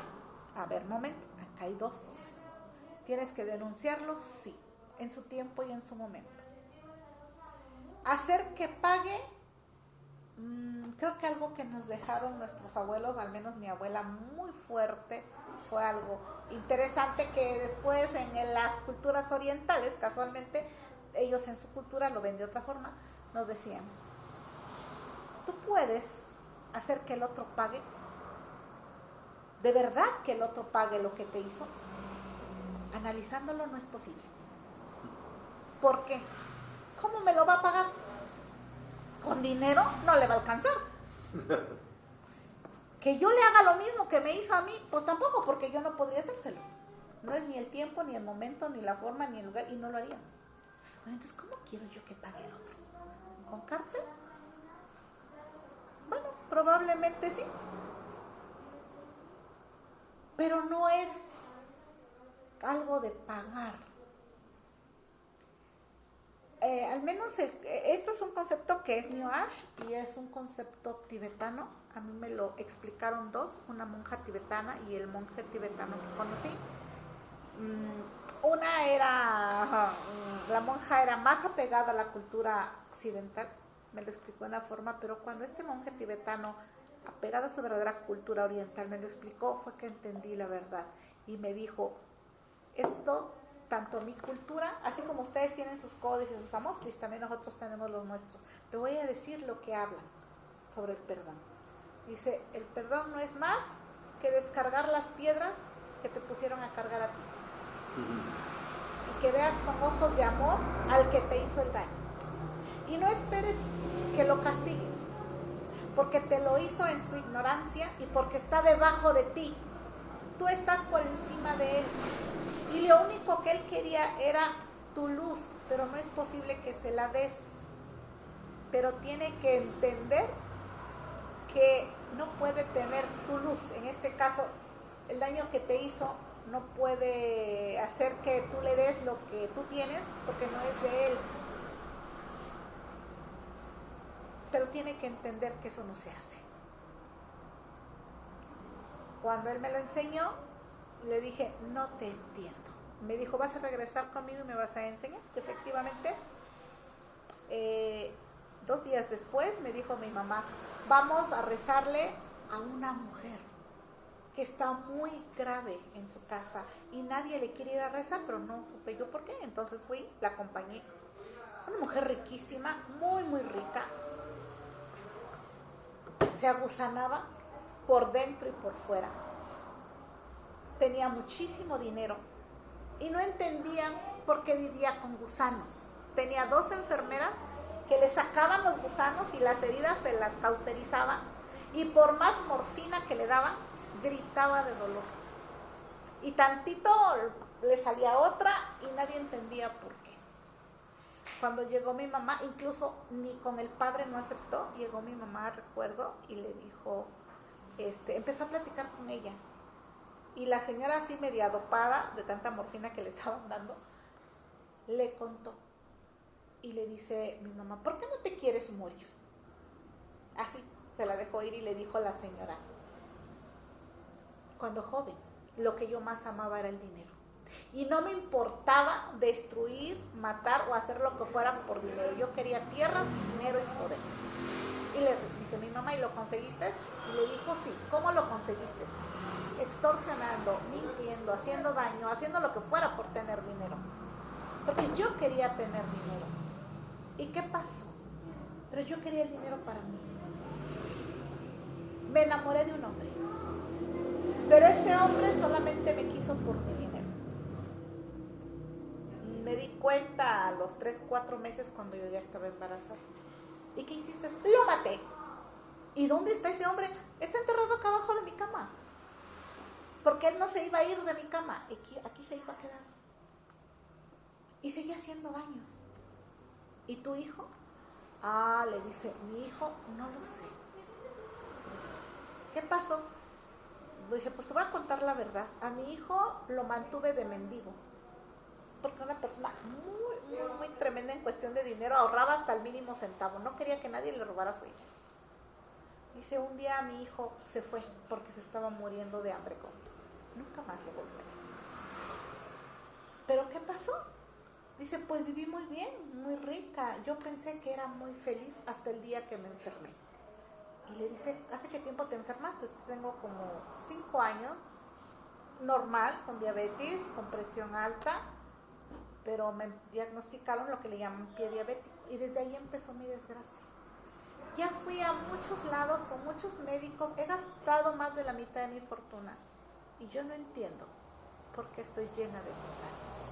A ver, momento, acá hay dos cosas. ¿Tienes que denunciarlo? Sí, en su tiempo y en su momento. Hacer que pague, creo que algo que nos dejaron nuestros abuelos, al menos mi abuela, muy fuerte, fue algo interesante que después en las culturas orientales, casualmente, ellos en su cultura lo ven de otra forma, nos decían, tú puedes hacer que el otro pague, de verdad que el otro pague lo que te hizo, analizándolo no es posible. ¿Por qué? ¿Cómo me lo va a pagar? Con dinero no le va a alcanzar. Que yo le haga lo mismo que me hizo a mí, pues tampoco, porque yo no podría hacérselo. No es ni el tiempo, ni el momento, ni la forma, ni el lugar, y no lo haríamos. Bueno, entonces, ¿cómo quiero yo que pague el otro? ¿Con cárcel? Bueno, probablemente sí. Pero no es algo de pagar. Al menos esto es un concepto que es New Age y es un concepto tibetano. A mí me lo explicaron dos, una monja tibetana y el monje tibetano que conocí. Una era, la monja era más apegada a la cultura occidental, me lo explicó de una forma, pero cuando este monje tibetano, apegado a su verdadera cultura oriental, me lo explicó, fue que entendí la verdad y me dijo, esto tan tanto mi cultura, así como ustedes tienen sus códices, sus amostris, también nosotros tenemos los nuestros. Te voy a decir lo que hablan sobre el perdón. Dice, el perdón no es más que descargar las piedras que te pusieron a cargar a ti. Y que veas con ojos de amor al que te hizo el daño. Y no esperes que lo castigue, porque te lo hizo en su ignorancia y porque está debajo de ti. Tú estás por encima de él. Y lo único que él quería era tu luz, pero no es posible que se la des. Pero tiene que entender que no puede tener tu luz. En este caso, el daño que te hizo no puede hacer que tú le des lo que tú tienes, porque no es de él. Pero tiene que entender que eso no se hace. Cuando él me lo enseñó, le dije, no te entiendo. Me dijo, ¿vas a regresar conmigo y me vas a enseñar? Efectivamente, 2 días después me dijo mi mamá, vamos a rezarle a una mujer que está muy grave en su casa y nadie le quiere ir a rezar, pero no supe yo por qué. Entonces fui, la acompañé. Una mujer riquísima, muy, muy rica. Se agusanaba por dentro y por fuera. Tenía muchísimo dinero y no entendían por qué vivía con gusanos. Tenía 2 enfermeras que le sacaban los gusanos y las heridas se las cauterizaban, y por más morfina que le daban, gritaba de dolor. Y tantito le salía otra y nadie entendía por qué. Cuando llegó mi mamá, incluso ni con el padre no aceptó, llegó mi mamá, recuerdo, y le dijo, empezó a platicar con ella. Y la señora, así media dopada de tanta morfina que le estaban dando, le contó. Y le dice mi mamá, ¿por qué no te quieres morir? Así se la dejó ir y le dijo la señora, cuando joven, lo que yo más amaba era el dinero. Y no me importaba destruir, matar o hacer lo que fuera por dinero. Yo quería tierras, dinero y poder. Y le dice mi mamá, ¿y lo conseguiste? Y le dijo, sí. ¿Cómo lo conseguiste? Extorsionando, mintiendo, haciendo daño, haciendo lo que fuera por tener dinero. Porque yo quería tener dinero. ¿Y qué pasó? Pero yo quería el dinero para mí. Me enamoré de un hombre. Pero ese hombre solamente me quiso por mi dinero. Me di cuenta a los 3-4 meses cuando yo ya estaba embarazada. ¿Y qué hiciste? Lo maté. ¿Y dónde está ese hombre? Está enterrado acá abajo de mi cama. Porque él no se iba a ir de mi cama. Aquí se iba a quedar. Y seguía haciendo daño. ¿Y tu hijo? Ah, le dice, mi hijo no lo sé. ¿Qué pasó? Dice, pues te voy a contar la verdad. A mi hijo lo mantuve de mendigo. Porque una persona muy, muy, muy tremenda en cuestión de dinero, ahorraba hasta el mínimo centavo. No quería que nadie le robara su hijo. Dice, un día mi hijo se fue porque se estaba muriendo de hambre. Nunca más lo volví a ver. ¿Pero qué pasó? Dice, pues viví muy bien, muy rica. Yo pensé que era muy feliz hasta el día que me enfermé. Y le dice, ¿hace qué tiempo te enfermaste? Tengo como 5 años, normal, con diabetes, con presión alta, pero me diagnosticaron lo que le llaman pie diabético. Y desde ahí empezó mi desgracia. Ya fui a muchos lados, con muchos médicos, he gastado más de la mitad de mi fortuna. Y yo no entiendo por qué estoy llena de gusanos.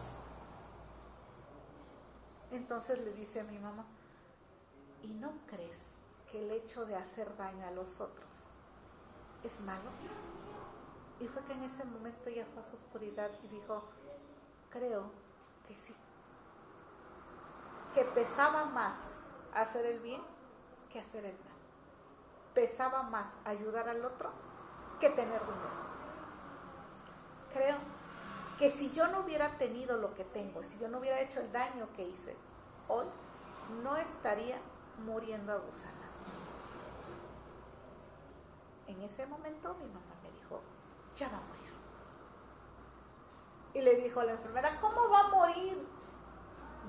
Entonces le dice a mi mamá, ¿y no crees que el hecho de hacer daño a los otros es malo? Y fue que en ese momento ella fue a su oscuridad y dijo, creo que sí. Que pesaba más hacer el bien que hacer el mal. Pesaba más ayudar al otro que tener dinero. Creo que si yo no hubiera tenido lo que tengo, si yo no hubiera hecho el daño que hice, hoy no estaría muriendo a gusana. En ese momento mi mamá me dijo, ya va a morir. Y le dijo a la enfermera, ¿cómo va a morir?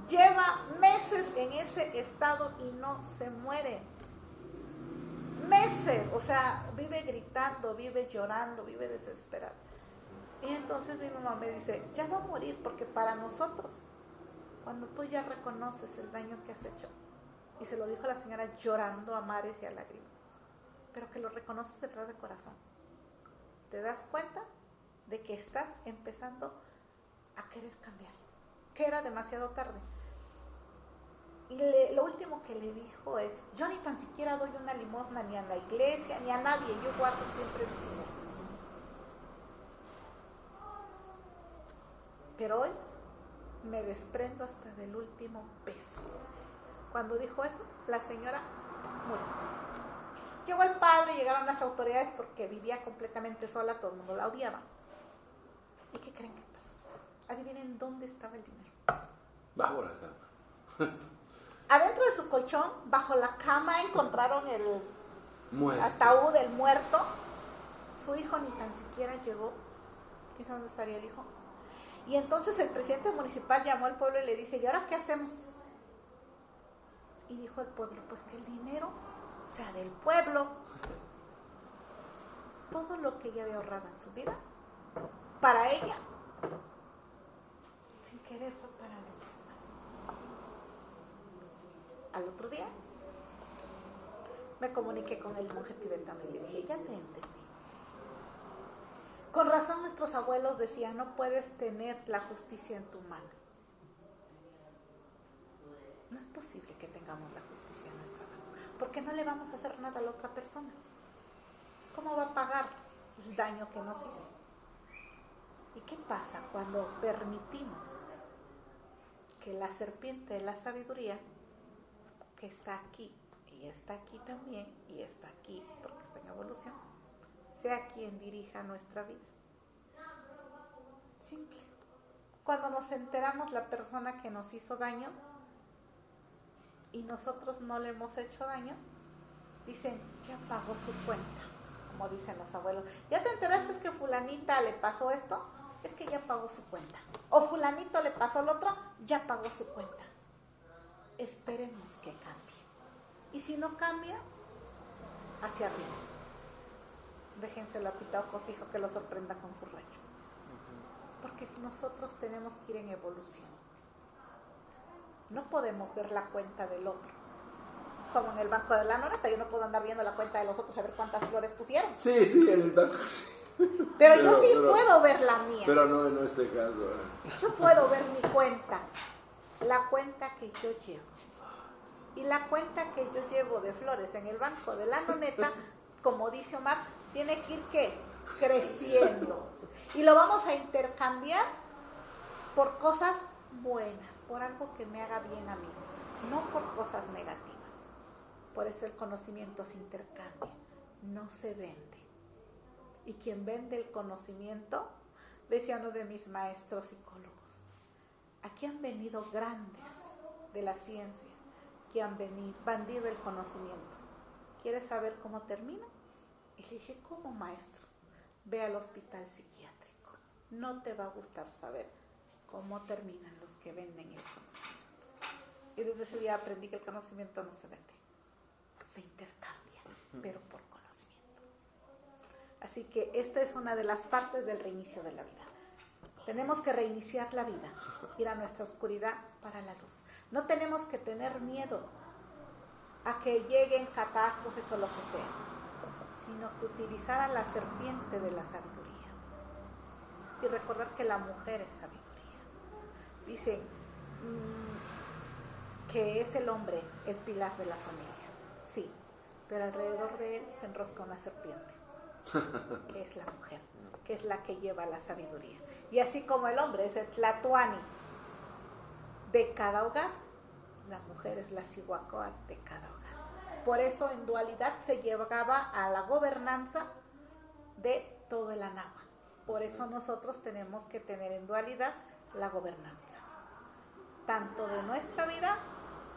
Lleva meses en ese estado y no se muere. Meses, o sea, vive gritando, vive llorando, vive desesperado. Y entonces mi mamá me dice, ya va a morir, porque para nosotros, cuando tú ya reconoces el daño que has hecho, y se lo dijo a la señora llorando a mares y a lágrimas, pero que lo reconoces detrás del corazón, te das cuenta de que estás empezando a querer cambiar, que era demasiado tarde. Y lo último que le dijo es, yo ni tan siquiera doy una limosna ni a la iglesia, ni a nadie, yo guardo siempre mi dinero. Pero hoy me desprendo hasta del último peso. Cuando dijo eso, la señora murió. Llegó el padre, llegaron las autoridades porque vivía completamente sola, todo el mundo la odiaba. ¿Y qué creen que pasó? Adivinen dónde estaba el dinero. Bajo la cama. Adentro de su colchón, bajo la cama, encontraron el Muerto. ataúd del muerto. Su hijo ni tan siquiera llegó. ¿Quién sabe dónde estaría el hijo? Y entonces el presidente municipal llamó al pueblo y le dice, ¿y ahora qué hacemos? Y dijo el pueblo, pues que el dinero sea del pueblo. Todo lo que ella había ahorrado en su vida, para ella, sin querer fue para los demás. Al otro día, me comuniqué con el monje tibetano y le dije, ya te entendí. Con razón nuestros abuelos decían, no puedes tener la justicia en tu mano. No es posible que tengamos la justicia en nuestra mano, porque no le vamos a hacer nada a la otra persona. ¿Cómo va a pagar el daño que nos hizo? ¿Y qué pasa cuando permitimos que la serpiente de la sabiduría, que está aquí, y está aquí también, y está aquí porque está en evolución, sea quien dirija nuestra vida? Simple. Cuando nos enteramos la persona que nos hizo daño y nosotros no le hemos hecho daño, dicen, ya pagó su cuenta, como dicen los abuelos. ¿Ya te enteraste que fulanita le pasó esto? Es que ya pagó su cuenta. O fulanito le pasó lo otro, ya pagó su cuenta. Esperemos que cambie. Y si no cambia, hacia arriba. Déjenselo a Pitaocos, hijo, que lo sorprenda con su rayo. Porque nosotros tenemos que ir en evolución. No podemos ver la cuenta del otro. Como en el banco de la Noreta, yo no puedo andar viendo la cuenta de los otros a ver cuántas flores pusieron. Sí, en el banco sí. Pero yo sí puedo ver la mía. Pero no en este caso. Yo puedo ver mi cuenta, la cuenta que yo llevo. Y la cuenta que yo llevo de flores en el banco de la Noneta, como dice Omar, tiene que ir ¿qué? Creciendo. Y lo vamos a intercambiar por cosas buenas, por algo que me haga bien a mí, no por cosas negativas. Por eso el conocimiento se intercambia, no se vende. Y quien vende el conocimiento, decía uno de mis maestros psicólogos, aquí han venido grandes de la ciencia, que han vendido el conocimiento. ¿Quieres saber cómo termina? Y le dije, ¿cómo, maestro? Ve al hospital psiquiátrico. No te va a gustar saber cómo terminan los que venden el conocimiento. Y desde ese día aprendí que el conocimiento no se vende, se intercambia, pero por conocimiento. Así que esta es una de las partes del reinicio de la vida. Tenemos que reiniciar la vida, ir a nuestra oscuridad para la luz. No tenemos que tener miedo a que lleguen catástrofes o lo que sea, sino que utilizar a la serpiente de la sabiduría. Y recordar que la mujer es sabiduría. Dicen que es el hombre el pilar de la familia. Sí, pero alrededor de él se enrosca una serpiente, que es la mujer, que es la que lleva la sabiduría. Y así como el hombre es el tlatoani de cada hogar, la mujer es la Cihuacóatl de cada hogar. Por eso en dualidad se llevaba a la gobernanza de todo el Anáhuac. Por eso nosotros tenemos que tener en dualidad la gobernanza, tanto de nuestra vida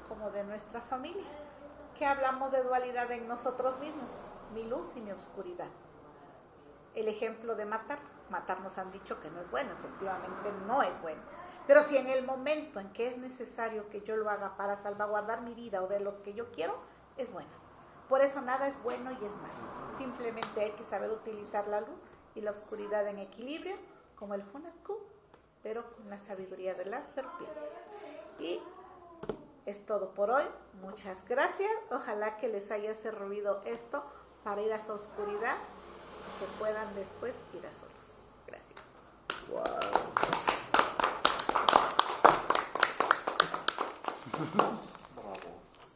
como de nuestra familia. ¿Qué hablamos de dualidad en nosotros mismos? Mi luz y mi oscuridad. El ejemplo de matar. Matar nos han dicho que no es bueno, efectivamente no es bueno. Pero si en el momento en que es necesario que yo lo haga para salvaguardar mi vida o de los que yo quiero, es bueno. Por eso nada es bueno y es malo. Simplemente hay que saber utilizar la luz y la oscuridad en equilibrio, como el Honaku, pero con la sabiduría de la serpiente. Y es todo por hoy. Muchas gracias. Ojalá que les haya servido esto para ir a su oscuridad, que puedan después ir a su luz. Gracias. Wow.